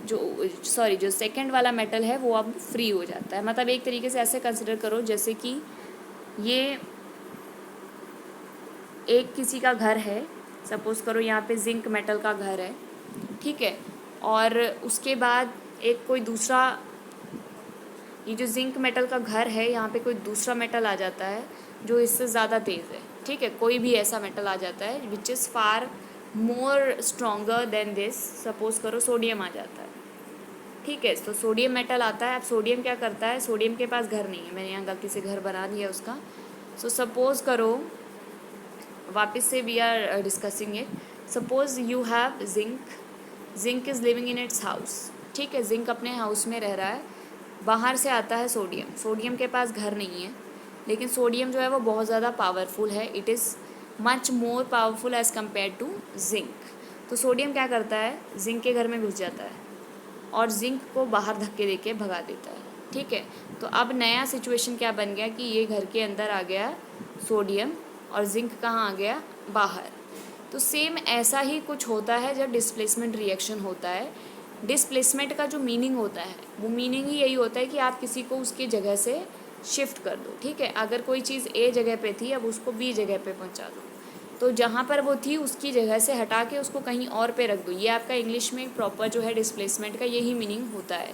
जो सेकंड वाला मेटल है वो अब फ्री हो जाता है। मतलब एक तरीके से ऐसे कंसिडर करो जैसे कि ये एक किसी का घर है, सपोज़ करो यहाँ पे जिंक मेटल का घर है, ठीक है, और उसके बाद एक कोई दूसरा, ये जो जिंक मेटल का घर है यहाँ पे कोई दूसरा मेटल आ जाता है जो इससे ज़्यादा तेज़ है, ठीक है, कोई भी ऐसा मेटल आ जाता है which is far more stronger than this, suppose करो सोडियम आ जाता है, ठीक है। तो सोडियम मेटल आता है। अब सोडियम क्या करता है, सोडियम के पास घर नहीं है, मैंने यहाँ गलती से घर बना दिया उसका। सो सपोज़ करो, वापस से we are discussing it, suppose you have zinc is living in its house, ठीक है, जिंक अपने हाउस में रह रहा है, बाहर से आता है सोडियम के पास घर नहीं है, लेकिन सोडियम जो है वो बहुत ज़्यादा पावरफुल है, it is much more powerful as compared to zinc. तो सोडियम क्या करता है, जिंक के घर में घुस जाता है और जिंक को बाहर धक्के देके भगा देता है, ठीक है। तो अब नया सिचुएशन क्या बन गया कि ये घर के अंदर आ गया सोडियम और जिंक कहाँ आ गया, बाहर। तो सेम ऐसा ही कुछ होता है जब डिस्प्लेसमेंट रिएक्शन होता है। डिस्प्लेसमेंट का जो मीनिंग होता है वो मीनिंग ही यही होता है कि आप किसी को उसकी जगह से शिफ्ट कर दो, ठीक है। अगर कोई चीज़ ए जगह पे थी, अब उसको बी जगह पे पहुंचा दो, तो जहाँ पर वो थी उसकी जगह से हटा के उसको कहीं और पे रख दो। ये आपका इंग्लिश में प्रॉपर जो है डिस्प्लेसमेंट का यही मीनिंग होता है।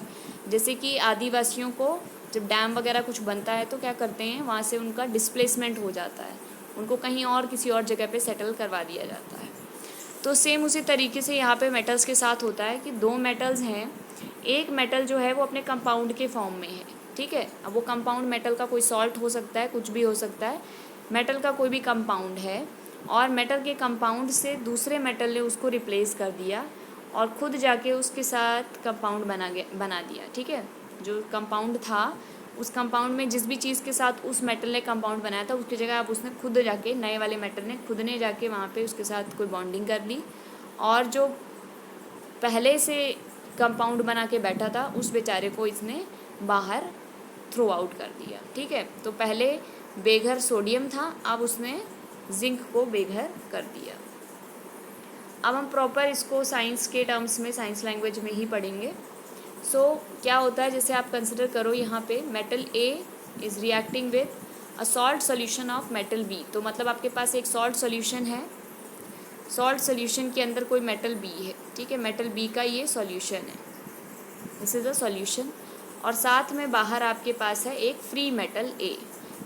जैसे कि आदिवासियों को जब डैम वगैरह कुछ बनता है तो क्या करते हैं, वहाँ से उनका डिस्प्लेसमेंट हो जाता है, उनको कहीं और किसी और जगह पे सेटल करवा दिया जाता है। तो सेम उसी तरीके से यहाँ पे मेटल्स के साथ होता है कि दो मेटल्स हैं, एक मेटल जो है वो अपने कंपाउंड के फॉर्म में है, ठीक है। अब वो कंपाउंड मेटल का कोई सॉल्ट हो सकता है, कुछ भी हो सकता है, मेटल का कोई भी कंपाउंड है, और मेटल के कंपाउंड से दूसरे मेटल ने उसको रिप्लेस कर दिया और ख़ुद जाके उसके साथ कंपाउंड बना दिया, ठीक है। जो कंपाउंड था उस कंपाउंड में जिस भी चीज़ के साथ उस मेटल ने कंपाउंड बनाया था उसकी जगह अब उसने खुद जाके, नए वाले मेटल ने खुद ने जाके वहाँ पे उसके साथ कोई बॉन्डिंग कर ली, और जो पहले से कंपाउंड बना के बैठा था उस बेचारे को इसने बाहर थ्रो आउट कर दिया, ठीक है। तो पहले बेघर सोडियम था, अब उसने जिंक को बेघर कर दिया। अब हम प्रॉपर इसको साइंस के टर्म्स में, साइंस लैंग्वेज में ही पढ़ेंगे। सो क्या होता है, जैसे आप कंसिडर करो यहाँ पे metal A is reacting with a salt solution of metal B. तो मतलब आपके पास एक सॉल्ट सोल्यूशन है, सॉल्ट सोल्यूशन के अंदर कोई मेटल बी है, ठीक है, मेटल बी का ये सॉल्यूशन है, दिस इज़ अ सॉल्यूशन, और साथ में बाहर आपके पास है एक फ्री मेटल ए।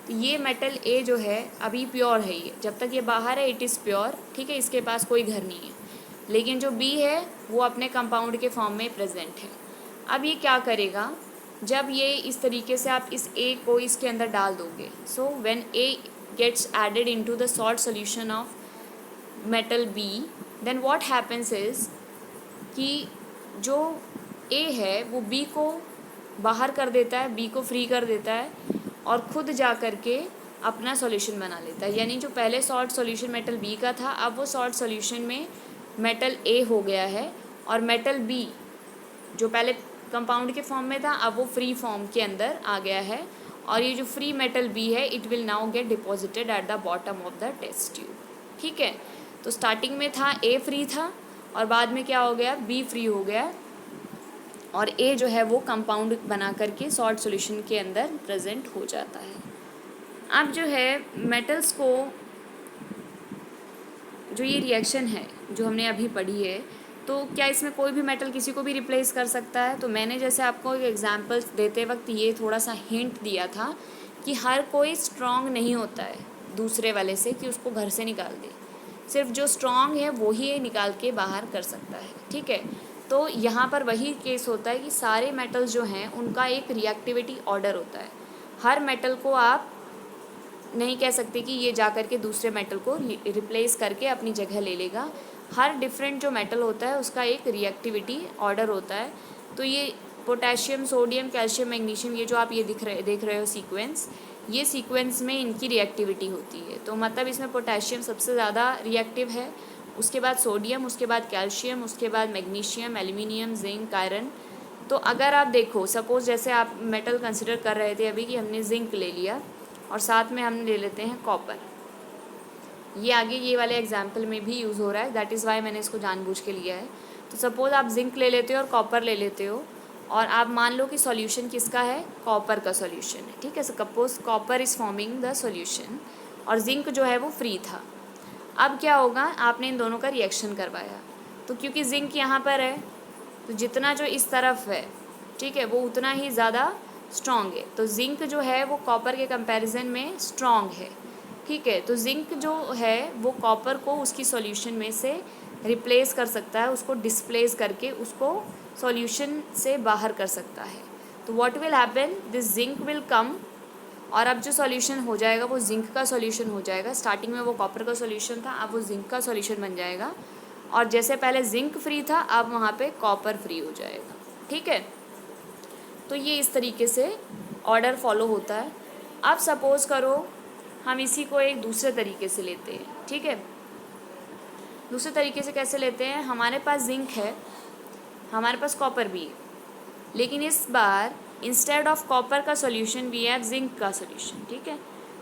तो ये मेटल ए जो है अभी प्योर है, ये जब तक ये बाहर है इट इज़ प्योर, ठीक है, इसके पास कोई घर नहीं है, लेकिन जो बी है वो अपने कंपाउंड के फॉर्म में प्रेजेंट है। अब ये क्या करेगा, जब ये इस तरीके से आप इस ए को इसके अंदर डाल दोगे, so when A gets added into the salt solution of metal B, then what happens is कि जो ए है वो बी को बाहर कर देता है, बी को फ्री कर देता है और ख़ुद जा कर के अपना सॉल्यूशन बना लेता है। यानी जो पहले सॉल्ट सॉल्यूशन मेटल बी का था, अब वो सॉल्ट सॉल्यूशन में मेटल ए हो गया है, और मेटल बी जो पहले कंपाउंड के फॉर्म में था अब वो फ्री फॉर्म के अंदर आ गया है, और ये जो फ्री मेटल बी है it will now get deposited at the bottom of the test tube, ठीक है। तो स्टार्टिंग में था ए फ्री था और बाद में क्या हो गया, बी फ्री हो गया, और ए जो है वो कंपाउंड बना करके सॉल्ट सॉल्यूशन के अंदर प्रेजेंट हो जाता है। अब जो है मेटल्स को, जो ये रिएक्शन है जो हमने अभी पढ़ी है, तो क्या इसमें कोई भी मेटल किसी को भी रिप्लेस कर सकता है। तो मैंने जैसे आपको एग्जांपल्स देते वक्त ये थोड़ा सा हिंट दिया था कि हर कोई स्ट्रांग नहीं होता है दूसरे वाले से कि उसको घर से निकाल दे, सिर्फ जो स्ट्रॉन्ग है वो ही निकाल के बाहर कर सकता है, ठीक है। तो यहाँ पर वही केस होता है कि सारे मेटल्स जो हैं उनका एक रिएक्टिविटी ऑर्डर होता है। हर मेटल को आप नहीं कह सकते कि ये जा कर के दूसरे मेटल को रिप्लेस करके अपनी जगह ले लेगा। हर डिफरेंट जो मेटल होता है उसका एक रिएक्टिविटी ऑर्डर होता है। तो ये पोटेशियम, सोडियम, कैल्शियम, मैग्नीशियम, ये जो आप ये देख रहे हो सीक्वेंस, ये सीक्वेंस में इनकी रिएक्टिविटी होती है। तो मतलब इसमें पोटेशियम सबसे ज़्यादा रिएक्टिव है, उसके बाद सोडियम, उसके बाद कैल्शियम, उसके बाद मैग्नीशियम, एल्यूमिनियम, जिंक, आयरन। तो अगर आप देखो, सपोज़ जैसे आप मेटल कंसिडर कर रहे थे अभी कि हमने जिंक ले लिया और साथ में हम ले लेते हैं कॉपर। ये आगे ये वाले एग्जाम्पल में भी यूज़ हो रहा है, दैट इज़ वाई मैंने इसको जानबूझ के लिया है। तो सपोज़ आप जिंक ले लेते हो और कॉपर ले लेते हो, और आप मान लो कि सॉल्यूशन किसका है, कॉपर का सॉल्यूशन है, ठीक है। Suppose copper is forming the solution और जिंक जो है वो फ्री था। अब क्या होगा, आपने इन दोनों का रिएक्शन करवाया, तो क्योंकि जिंक यहाँ पर है तो जितना जो इस तरफ है, ठीक है, वो उतना ही ज़्यादा स्ट्रॉन्ग है। तो जिंक जो है वो कॉपर के कंपैरिजन में स्ट्रॉन्ग है, ठीक है। तो जिंक जो है वो कॉपर को उसकी सॉल्यूशन में से रिप्लेस कर सकता है, उसको डिस्प्लेस करके उसको सॉल्यूशन से बाहर कर सकता है। तो what will happen, this zinc will come, और अब जो सॉल्यूशन हो जाएगा वो जिंक का सॉल्यूशन हो जाएगा। स्टार्टिंग में वो कॉपर का सॉल्यूशन था, अब वो जिंक का सॉल्यूशन बन जाएगा, और जैसे पहले जिंक फ्री था अब वहाँ पे कॉपर फ्री हो जाएगा, ठीक है। तो ये इस तरीके से ऑर्डर फॉलो होता है। अब सपोज़ करो हम इसी को एक दूसरे तरीके से लेते हैं, ठीक है। दूसरे तरीके से कैसे लेते हैं, हमारे पास जिंक है, हमारे पास कॉपर भी है, लेकिन इस बार इंस्टेड ऑफ कॉपर का सॉल्यूशन वी हैव जिंक का सॉल्यूशन, ठीक है।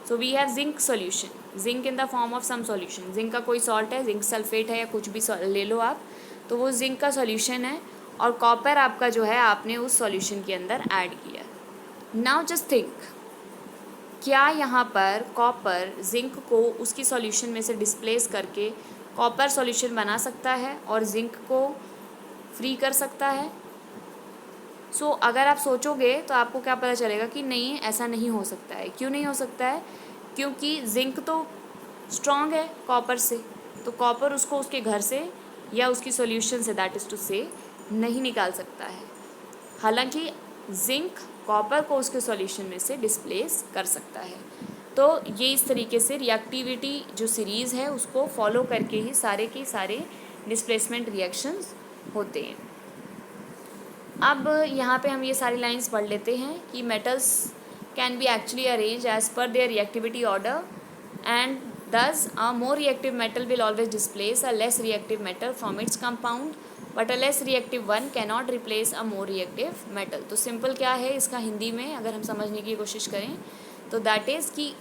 So we have zinc solution, zinc in the form of some solution. Zinc का कोई सॉल्ट है, जिंक सल्फेट है या कुछ भी ले लो आप, तो वो जिंक का सॉल्यूशन है, और कॉपर आपका जो है आपने उस सॉल्यूशन के अंदर ऐड किया। नाउ जस्ट थिंक, क्या यहाँ पर कॉपर जिंक को उसकी सॉल्यूशन में से डिस्प्लेस करके कॉपर सॉल्यूशन बना सकता है और जिंक को फ्री कर सकता है? सो अगर आप सोचोगे तो आपको क्या पता चलेगा कि नहीं, ऐसा नहीं हो सकता है। क्यों नहीं हो सकता है? क्योंकि जिंक तो स्ट्रॉन्ग है कॉपर से, तो कॉपर उसको उसके घर से या उसकी सॉल्यूशन से, दैट इज़ टू से, नहीं निकाल सकता है। हालांकि जिंक कॉपर को उसके सॉल्यूशन में से डिस्प्लेस कर सकता है। तो ये इस तरीके से रिएक्टिविटी जो सीरीज़ है उसको फॉलो करके ही सारे के सारे डिस्प्लेसमेंट रिएक्शंस होते हैं। अब यहाँ पे हम ये सारी लाइंस पढ़ लेते हैं कि metals can be actually arrange as per their reactivity order, and thus a more reactive metal will always displace a less reactive metal from its compound, but a less reactive one cannot replace a more reactive metal। तो simple क्या है इसका हिंदी में अगर हम समझने की कोशिश करें तो दैट इज़ कि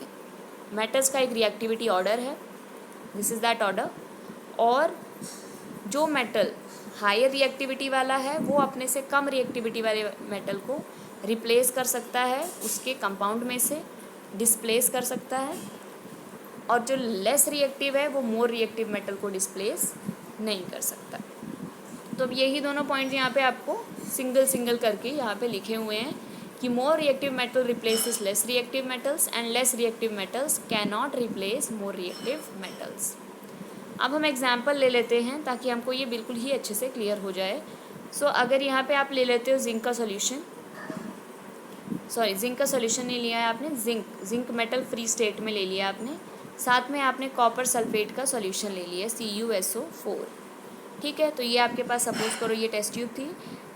मेटल्स का एक रिएक्टिविटी ऑर्डर है, दिस इज़ दैट ऑर्डर, और जो मेटल हायर रिएक्टिविटी वाला है वो अपने से कम रिएक्टिविटी वाले मेटल को रिप्लेस कर सकता है, उसके कंपाउंड में से डिस्प्लेस कर सकता है, और जो लेस रिएक्टिव है वो मोर रिएक्टिव मेटल को डिस्प्लेस नहीं कर सकता। तो अब यही दोनों पॉइंट्स यहाँ पे आपको सिंगल सिंगल करके यहाँ पे लिखे हुए हैं कि more reactive metal replaces less reactive metals and less reactive metals can not replace more reactive metals. अब हम एग्जाम्पल ले लेते हैं ताकि हमको ये बिल्कुल ही अच्छे से क्लियर हो जाए। सो अगर यहाँ पे आप ले लेते हो जिंक का सॉल्यूशन, सॉरी जिंक का सॉल्यूशन नहीं लिया है आपने, जिंक मेटल फ्री स्टेट में ले लिया आपने, साथ में आपने कॉपर सल्फेट का सॉल्यूशन ले लिया CuSO4, ठीक है। तो ये आपके पास सपोज करो ये टेस्ट ट्यूब थी।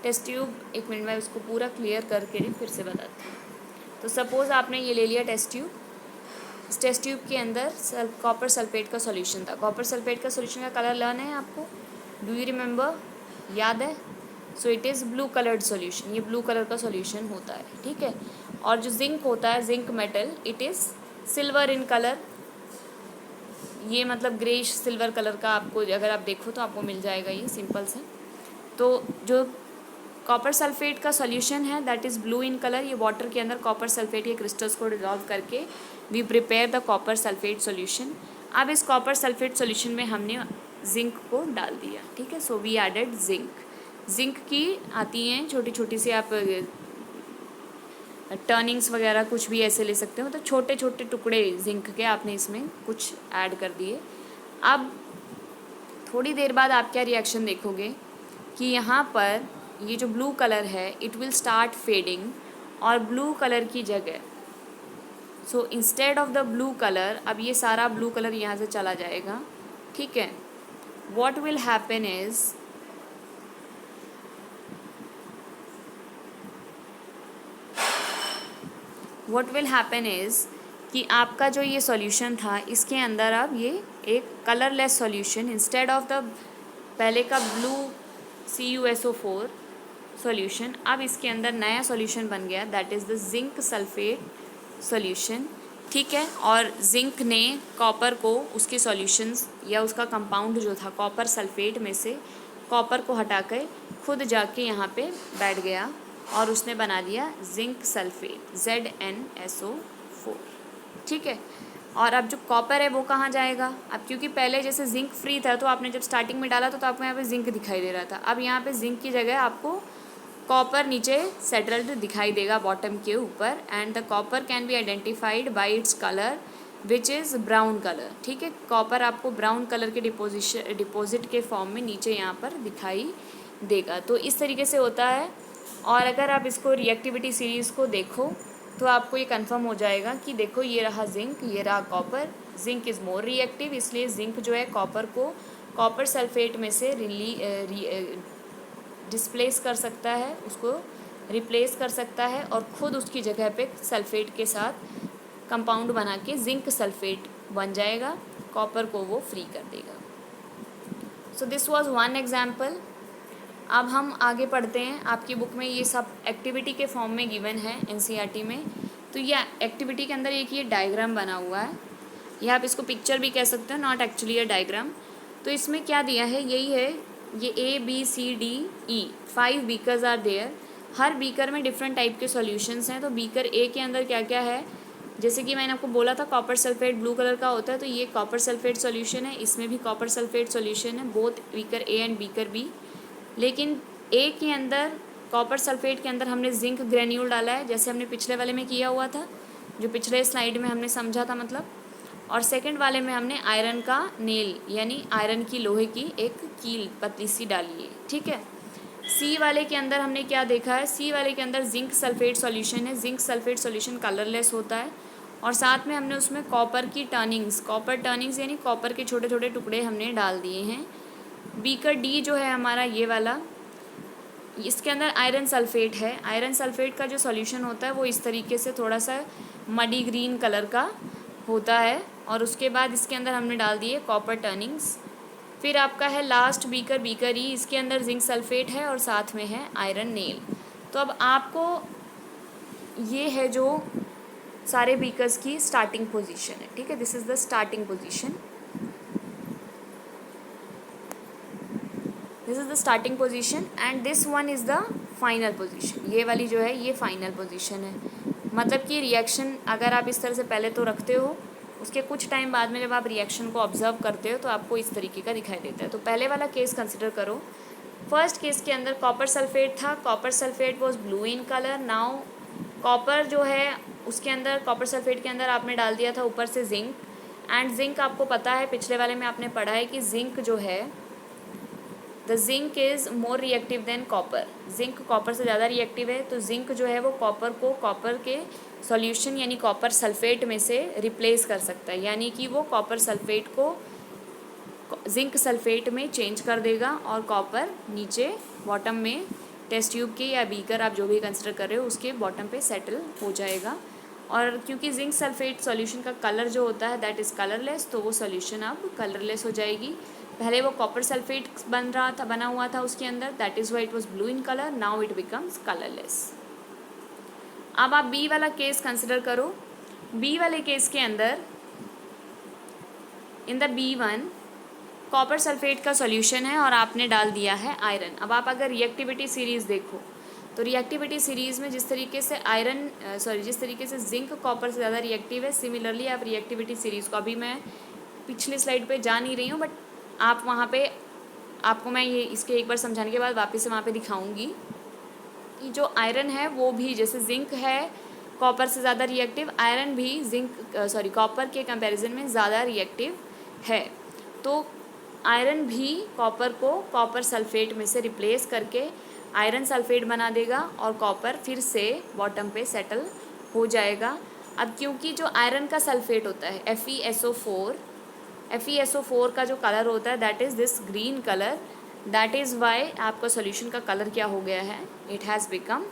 टेस्ट ट्यूब, एक मिनट में उसको पूरा क्लियर करके फिर से बताती हूँ। तो सपोज़ आपने ये ले लिया टेस्ट ट्यूब, इस टेस्ट ट्यूब के अंदर कॉपर सल्फेट का सॉल्यूशन था। कॉपर सल्फेट का सॉल्यूशन का कलर लर्न है आपको, डू यू रिमेंबर, याद है? So it is blue coloured solution, ये ब्लू कलर का सॉल्यूशन होता है, ठीक है। और जो जिंक होता है, zinc metal, it is silver in colour, ये मतलब ग्रेश सिल्वर कलर का आपको अगर आप देखो तो आपको मिल जाएगा, ये सिंपल से। तो जो कॉपर सल्फेट का सॉल्यूशन है that is blue in colour, ये वाटर के अंदर कॉपर सल्फेट के क्रिस्टल्स को डिजॉल्व करके we prepare the copper sulphate solution. अब इस कॉपर सल्फेट सॉल्यूशन में हमने जिंक को डाल दिया, ठीक है। So we added zinc. Zinc की आती हैं छोटी छोटी सी, आप टर्निंग्स वगैरह कुछ भी ऐसे ले सकते हो, तो छोटे छोटे टुकड़े जिंक के आपने इसमें कुछ ऐड कर दिए। अब थोड़ी देर बाद आप क्या रिएक्शन देखोगे कि यहाँ पर ये जो ब्लू कलर है इट विल स्टार्ट फेडिंग, और ब्लू कलर की जगह so instead of the blue colour, अब ये सारा ब्लू कलर यहाँ से चला जाएगा, ठीक है। व्हाट विल हैपन इज कि आपका जो ये सॉल्यूशन था इसके अंदर अब ये एक colourless solution, instead of the पहले का ब्लू CuSO4 सॉल्यूशन, अब इसके अंदर नया सॉल्यूशन बन गया, that is the zinc sulphate solution, ठीक है। और जिंक ने कॉपर को उसके सॉल्यूशंस या उसका कंपाउंड जो था कॉपर सल्फेट में से कॉपर को हटा कर खुद जाके यहाँ पे बैठ गया और उसने बना दिया जिंक सल्फेट ZnSO4, ठीक है। और अब जो कॉपर है वो कहाँ जाएगा, अब क्योंकि पहले जैसे जिंक फ्री था तो आपने जब स्टार्टिंग में डाला तो आपको यहाँ पे जिंक दिखाई दे रहा था, अब यहाँ पे जिंक की जगह आपको कॉपर नीचे सेटल्ड दिखाई देगा बॉटम के ऊपर, and the copper can be identified by its colour which is brown colour, ठीक है। कॉपर आपको ब्राउन कलर के डिपॉजिट के फॉर्म में नीचे यहाँ पर दिखाई देगा। तो इस तरीके से होता है। और अगर आप इसको रिएक्टिविटी सीरीज़ को देखो तो आपको ये कंफर्म हो जाएगा कि देखो ये रहा जिंक, ये रहा copper, zinc is more reactive, इसलिए जिंक जो है कॉपर को कॉपर सल्फेट में से डिस्प्लेस कर सकता है, उसको रिप्लेस कर सकता है और ख़ुद उसकी जगह पे सल्फेट के साथ कंपाउंड बना के जिंक सल्फेट बन जाएगा, कॉपर को वो फ्री कर देगा। So this was one example. अब हम आगे पढ़ते हैं। आपकी बुक में ये सब एक्टिविटी के फॉर्म में गिवन है NCERT में। तो ये एक्टिविटी के अंदर एक ये डायग्राम बना हुआ है, या आप इसको पिक्चर भी कह सकते हो, नॉट एक्चुअली अ डायग्राम। तो इसमें क्या दिया है, यही है, ये ABCDE 5 बीकर्स आर देयर। हर बीकर में डिफरेंट टाइप के सॉल्यूशंस हैं। तो बीकर A के अंदर क्या क्या है, जैसे कि मैंने आपको बोला था कॉपर सल्फेट ब्लू कलर का होता है, तो ये कॉपर सल्फेट सॉल्यूशन है, इसमें भी कॉपर सल्फेट सॉल्यूशन है, both beaker A and beaker B। लेकिन A के अंदर कॉपर सल्फेट के अंदर हमने जिंक ग्रेन्यूल डाला है, जैसे हमने पिछले वाले में किया हुआ था, जो पिछले स्लाइड में हमने समझा था मतलब। और सेकंड वाले में हमने आयरन का नेल यानी आयरन की लोहे की एक कील पतली सी डाली है, ठीक है। C वाले के अंदर हमने क्या देखा है, C वाले के अंदर जिंक सल्फेट सॉल्यूशन है। जिंक सल्फेट सॉल्यूशन कलरलेस होता है, और साथ में हमने उसमें कॉपर टर्निंग्स यानी कॉपर के छोटे छोटे टुकड़े हमने डाल दिए हैं। बीकर D जो है हमारा ये वाला, इसके अंदर आयरन सल्फेट है। आयरन सल्फेट का जो सॉल्यूशन होता है वो इस तरीके से थोड़ा सा मडी ग्रीन कलर का होता है, और उसके बाद इसके अंदर हमने डाल दिए कॉपर टर्निंग्स। फिर आपका है लास्ट बीकर E, इसके अंदर जिंक सल्फेट है और साथ में है आयरन नेल। तो अब आपको ये है जो सारे बीकर्स की स्टार्टिंग पोजीशन है, ठीक है। This is the starting position, this is the starting position and this one is the final position. ये वाली जो है ये फाइनल पोजीशन है। मतलब कि रिएक्शन अगर आप इस तरह से पहले तो रखते हो, उसके कुछ टाइम बाद में जब आप रिएक्शन को ऑब्जर्व करते हो तो आपको इस तरीके का दिखाई देता है। तो पहले वाला केस कंसिडर करो। फर्स्ट केस के अंदर कॉपर सल्फेट था, copper sulphate was blue in colour. Now copper जो है उसके अंदर कॉपर सल्फेट के अंदर आपने डाल दिया था ऊपर से जिंक, एंड जिंक आपको पता है पिछले वाले में आपने पढ़ा है कि जिंक जो है the zinc is more reactive than copper. Zinc copper से ज़्यादा रिएक्टिव है, तो जिंक जो है वो कॉपर को कॉपर के सॉल्यूशन यानी कॉपर सल्फेट में से रिप्लेस कर सकता है, यानी कि वो कॉपर सल्फेट को जिंक सल्फेट में चेंज कर देगा और कॉपर नीचे बॉटम में टेस्ट ट्यूब के या बीकर आप जो भी कंसिडर कर रहे हो उसके बॉटम पे सेटल हो जाएगा। और क्योंकि जिंक सल्फेट सॉल्यूशन का कलर जो होता है दैट इज़ कलरलेस, तो वो सॉल्यूशन अब कलरलेस हो जाएगी। पहले वो कॉपर सल्फेट बना हुआ था उसके अंदर, that is why it was blue in colour, now it becomes colourless. अब आप बी वाला केस कंसिडर करो। बी वाले केस के अंदर in the B1 copper sulphate का सॉल्यूशन है और आपने डाल दिया है आयरन। अब आप अगर रिएक्टिविटी सीरीज़ देखो तो रिएक्टिविटी सीरीज़ में जिस तरीके से जिस तरीके से जिंक कॉपर से ज़्यादा रिएक्टिव है, सिमिलरली आप रिएक्टिविटी सीरीज़ को, अभी मैं पिछली स्लाइड पे जा नहीं रही हूँ बट आप वहाँ पे आपको मैं ये इसके एक बार समझाने के बाद वापस से वहाँ पे दिखाऊंगी कि जो आयरन है वो भी जैसे जिंक है कॉपर से ज़्यादा रिएक्टिव, आयरन भी कॉपर के कंपैरिजन में ज़्यादा रिएक्टिव है। तो आयरन भी कॉपर को कॉपर सल्फेट में से रिप्लेस करके आयरन सल्फेट बना देगा और कॉपर फिर से बॉटम पे सेटल हो जाएगा। अब क्योंकि जो आयरन का सल्फेट होता है FeSO4 का जो कलर होता है that is this green colour, that is why आपका सॉल्यूशन का कलर क्या हो गया है, it has become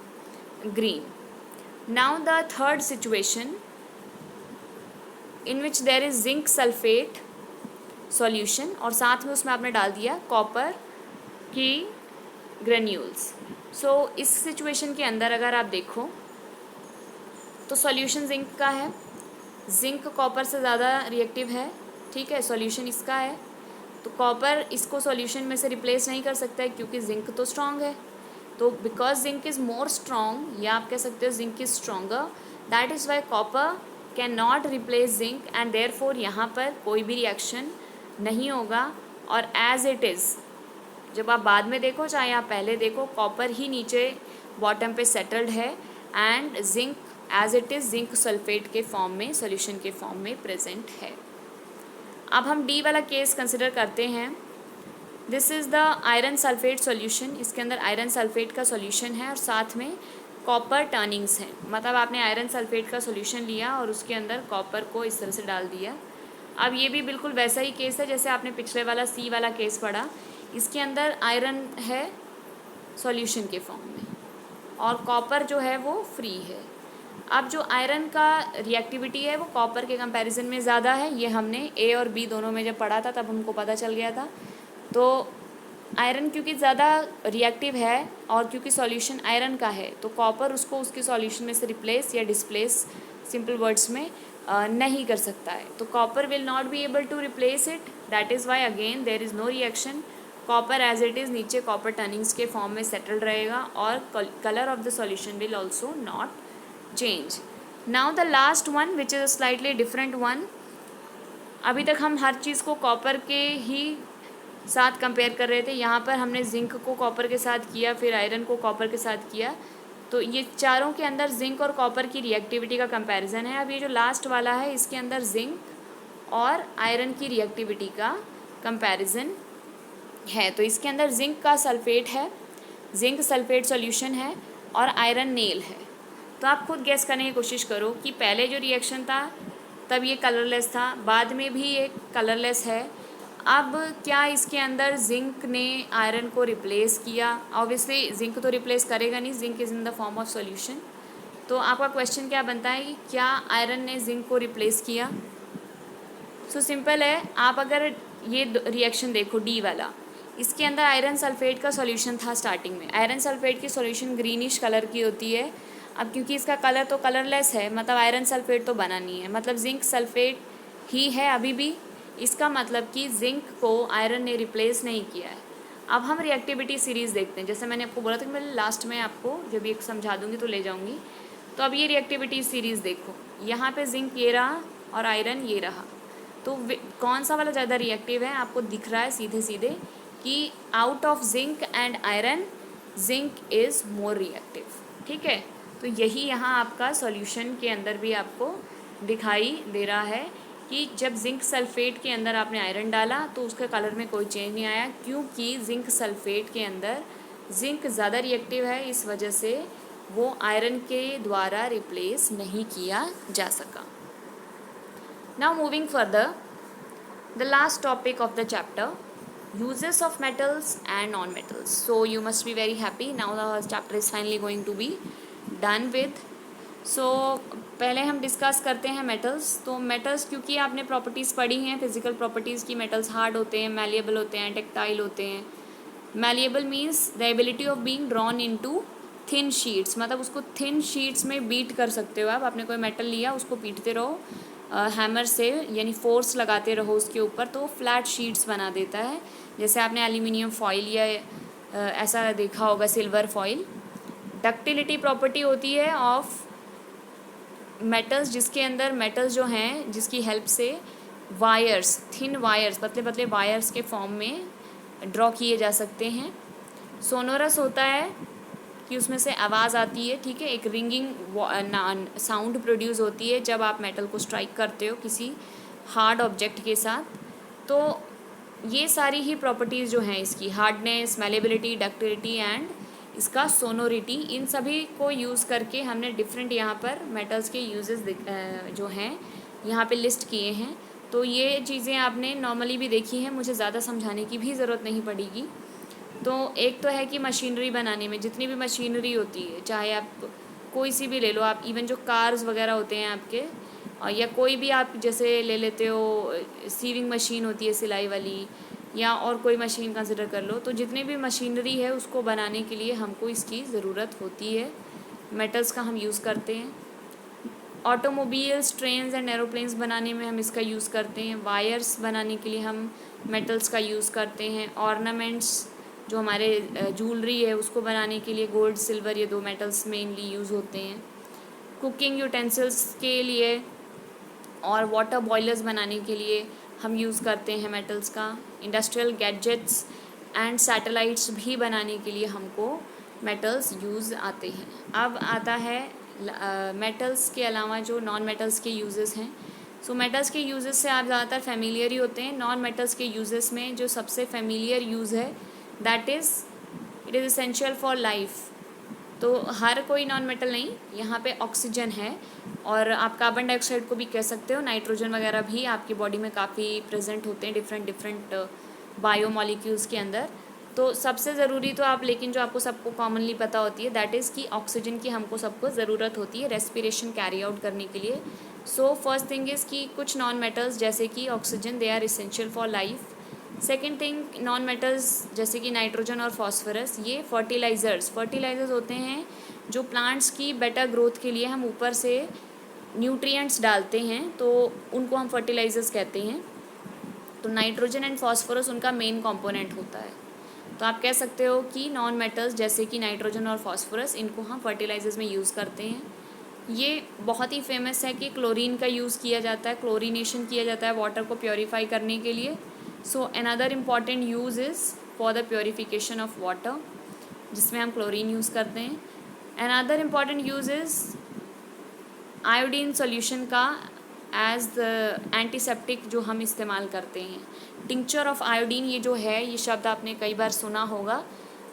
green. Now the third situation in which there is zinc sulphate solution और साथ में उसमें आपने डाल दिया कॉपर की ग्रेन्यूल्स। सो इस सिचुएशन के अंदर अगर आप देखो तो सॉल्यूशन जिंक का है, जिंक कॉपर से ज़्यादा रिएक्टिव है, ठीक है, सॉल्यूशन इसका है, तो कॉपर इसको सॉल्यूशन में से रिप्लेस नहीं कर सकता है क्योंकि जिंक तो स्ट्रॉन्ग है। तो because zinc is more strong, या आप कह सकते हो zinc is stronger, that is Y copper can not replace zinc and therefore यहाँ पर कोई भी रिएक्शन नहीं होगा। और एज इट इज़ जब आप बाद में देखो चाहे आप पहले देखो, कॉपर ही नीचे बॉटम पे सेटल्ड है and zinc as it is zinc sulphate के फॉर्म में, सॉल्यूशन के फॉर्म में प्रेजेंट है। अब हम डी वाला केस कंसिडर करते हैं। This is the iron sulphate solution, इसके अंदर आयरन सल्फेट का सॉल्यूशन है और साथ में कॉपर टर्निंग्स हैं, मतलब आपने आयरन सल्फेट का सॉल्यूशन लिया और उसके अंदर कॉपर को इस तरह से डाल दिया। अब ये भी बिल्कुल वैसा ही केस है जैसे आपने पिछले वाला सी वाला केस पढ़ा, इसके अंदर आयरन है सॉल्यूशन के फॉर्म में और कॉपर जो है वो फ्री है। अब जो आयरन का रिएक्टिविटी है वो कॉपर के कंपैरिजन में ज़्यादा है, ये हमने ए और बी दोनों में जब पढ़ा था तब हमको पता चल गया था। तो आयरन क्योंकि ज़्यादा रिएक्टिव है और क्योंकि सॉल्यूशन आयरन का है तो कॉपर उसको उसके सॉल्यूशन में से रिप्लेस या डिस्प्लेस, सिंपल वर्ड्स में, नहीं कर सकता है। तो copper will not be able to replace it, that is why again there is no reaction, copper as it is नीचे कॉपर टर्निंग्स के फॉर्म में सेटल्ड रहेगा और colour of the solution will also not change. Now the last one which is a slightly different one. अभी तक हम हर चीज़ को copper के ही साथ कंपेयर कर रहे थे, यहाँ पर हमने जिंक को कॉपर के साथ किया, फिर आयरन को कॉपर के साथ किया, तो ये चारों के अंदर जिंक और कॉपर की रिएक्टिविटी का कंपैरिजन है। अब ये जो लास्ट वाला है इसके अंदर जिंक और आयरन की रिएक्टिविटी का कंपैरिजन है। तो इसके अंदर जिंक का सल्फेट है, जिंक सल्फेट सॉल्यूशन है और आयरन नेल है। तो आप खुद गैस करने की कोशिश करो कि पहले जो रिएक्शन था तब ये कलरलेस था, बाद में भी ये कलरलेस है, अब क्या इसके अंदर जिंक ने आयरन को रिप्लेस किया? ऑब्वियसली जिंक तो रिप्लेस करेगा नहीं, zinc is in the form of solution. तो आपका क्वेश्चन क्या बनता है कि क्या आयरन ने जिंक को रिप्लेस किया? सो सिंपल है, आप अगर ये रिएक्शन देखो डी वाला, इसके अंदर आयरन सल्फेट का सॉल्यूशन था स्टार्टिंग में, आयरन सल्फेट की सॉल्यूशन ग्रीनिश कलर की होती है। अब क्योंकि इसका कलर तो कलरलेस है, मतलब आयरन सल्फेट तो बना नहीं है, मतलब जिंक सल्फेट ही है अभी भी, इसका मतलब कि जिंक को आयरन ने रिप्लेस नहीं किया है। अब हम रिएक्टिविटी सीरीज़ देखते हैं, जैसे मैंने आपको बोला था कि मैं लास्ट में आपको जब ये समझा दूंगी तो ले जाऊंगी। तो अब ये रिएक्टिविटी सीरीज़ देखो, यहाँ पे जिंक ये रहा और आयरन ये रहा, तो कौन सा वाला ज़्यादा रिएक्टिव है? आपको दिख रहा है सीधे सीधे कि out of zinc and iron zinc is more reactive, ठीक है। तो यही यहाँ आपका सॉल्यूशन के अंदर भी आपको दिखाई दे रहा है कि जब जिंक सल्फेट के अंदर आपने आयरन डाला तो उसके कलर में कोई चेंज नहीं आया, क्योंकि जिंक सल्फेट के अंदर जिंक ज़्यादा रिएक्टिव है, इस वजह से वो आयरन के द्वारा रिप्लेस नहीं किया जा सका। Now moving further, the last topic of the chapter, uses of metals and non-metals. So you must be very happy, now the chapter is finally going to be done with. So पहले हम discuss करते हैं metals. तो metals क्योंकि आपने properties पढ़ी हैं, physical properties की, मेटल्स हार्ड होते हैं, मैलिएबल होते हैं, टेक्टाइल होते हैं। Malleable means the ability of being drawn into thin sheets, मतलब उसको थिन शीट्स में बीट कर सकते हो आप। आपने कोई मेटल लिया, उसको पीटते रहो हैमर से, यानी फोर्स लगाते रहो उसके ऊपर, तो फ्लैट शीट्स बना देता है। जैसे आपने एल्यूमिनियम फॉइल या ऐसा देखा होगा सिल्वर फॉइल। डक्टिलिटी प्रॉपर्टी होती है ऑफ मेटल्स, जिसके अंदर मेटल्स जो हैं जिसकी हेल्प से वायर्स, थिन वायर्स, पतले पतले वायर्स के फॉर्म में ड्रॉ किए जा सकते हैं। सोनोरस होता है कि उसमें से आवाज़ आती है, ठीक है, एक रिंगिंग साउंड प्रोड्यूस होती है जब आप मेटल को स्ट्राइक करते हो किसी हार्ड ऑब्जेक्ट के साथ। तो ये सारी ही प्रॉपर्टीज़ जो हैं इसकी, हार्डनेस, मैलेबिलिटी, डक्टिलिटी एंड इसका सोनोरिटी, इन सभी को यूज़ करके हमने डिफरेंट यहाँ पर मेटल्स के यूजेस जो हैं यहाँ पे लिस्ट किए हैं। तो ये चीज़ें आपने नॉर्मली भी देखी हैं, मुझे ज़्यादा समझाने की भी ज़रूरत नहीं पड़ेगी। तो एक तो है कि मशीनरी बनाने में जितनी भी मशीनरी होती है, चाहे आप कोई सी भी ले लो, आप इवन जो कार्स वगैरह होते हैं आपके, या कोई भी आप जैसे ले लेते हो, सीविंग मशीन होती है सिलाई वाली, या और कोई मशीन कंसिडर कर लो, तो जितनी भी मशीनरी है उसको बनाने के लिए हमको इसकी ज़रूरत होती है, मेटल्स का हम यूज़ करते हैं। ऑटोमोबाइल्स, ट्रेन्स एंड एरोप्लेन्स बनाने में हम इसका यूज़ करते हैं। वायर्स बनाने के लिए हम मेटल्स का यूज़ करते हैं। ऑर्नामेंट्स, जो हमारे ज्वेलरी है उसको बनाने के लिए गोल्ड, सिल्वर, ये 2 मेटल्स मेनली यूज़ होते हैं। कुकिंग यूटेंसिल्स के लिए और वाटर बॉयलर्स बनाने के लिए हम यूज़ करते हैं मेटल्स का। इंडस्ट्रियल गैजेट्स एंड सैटेलाइट्स भी बनाने के लिए हमको मेटल्स यूज़ आते हैं। अब आता है मेटल्स के अलावा जो नॉन मेटल्स के यूजेस हैं। सो मेटल्स के यूजेस से आप ज़्यादातर फेमिलियर ही होते हैं। नॉन मेटल्स के यूजेस में जो सबसे फेमिलियर यूज़ है that is it is essential for life. तो हर कोई नॉन मेटल नहीं, यहाँ पे ऑक्सीजन है, और आप कार्बन डाइऑक्साइड को भी कह सकते हो, नाइट्रोजन वगैरह भी आपकी बॉडी में काफ़ी प्रेजेंट होते हैं डिफरेंट बायोमॉलिक्यूल्स के अंदर। तो सबसे ज़रूरी तो आप, लेकिन जो आपको सबको कॉमनली पता होती है दैट इज़ कि ऑक्सीजन की हमको सबको ज़रूरत होती है रेस्पिरेशन कैरी आउट करने के लिए। सो फर्स्ट थिंग इज़ कि कुछ नॉन मेटल्स जैसे कि oxygen, they are essential for life. Second thing, non metals जैसे कि नाइट्रोजन और फॉस्फोरस, ये फर्टिलाइज़र्स होते हैं जो प्लांट्स की बेटर ग्रोथ के लिए हम ऊपर से न्यूट्रिएंट्स डालते हैं, तो उनको हम फर्टिलाइज़र्स कहते हैं। तो नाइट्रोजन एंड फॉस्फोरस उनका मेन कंपोनेंट होता है। तो आप कह सकते हो कि नॉन मेटल्स जैसे कि नाइट्रोजन और फॉस्फोरस, इनको हम फर्टिलाइज़र्स में यूज़ करते हैं। ये बहुत ही फेमस है कि क्लोरीन का यूज़ किया जाता है, क्लोरीनेशन किया जाता है वाटर को प्योरीफाई करने के लिए। So another important use is for the purification of water, जिसमें हम क्लोरीन यूज़ करते हैं। Another important use is iodine solution का एज द एंटीसेप्टिक जो हम इस्तेमाल करते हैं। टिंक्चर ऑफ आयोडीन, ये जो है, ये शब्द आपने कई बार सुना होगा।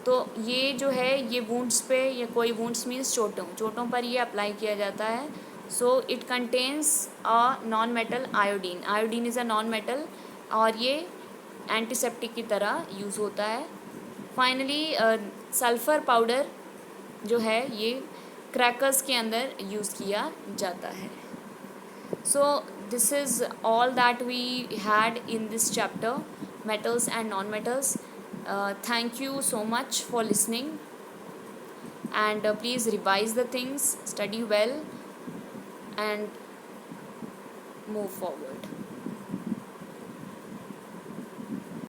तो ये जो है, ये वुंड्स पे, या कोई वुंड्स मीन्स चोटों पर ये अप्लाई किया जाता है। So it contains a non metal iodine. Iodine is a non metal, और ये एंटीसेप्टिक की तरह यूज़ होता है। फाइनली सल्फ़र पाउडर जो है, ये क्रैकर्स के अंदर यूज़ किया जाता है। So this is all that we had in this chapter, metals and non-metals. Thank you so much for listening, and please revise the things, study well, and move forward.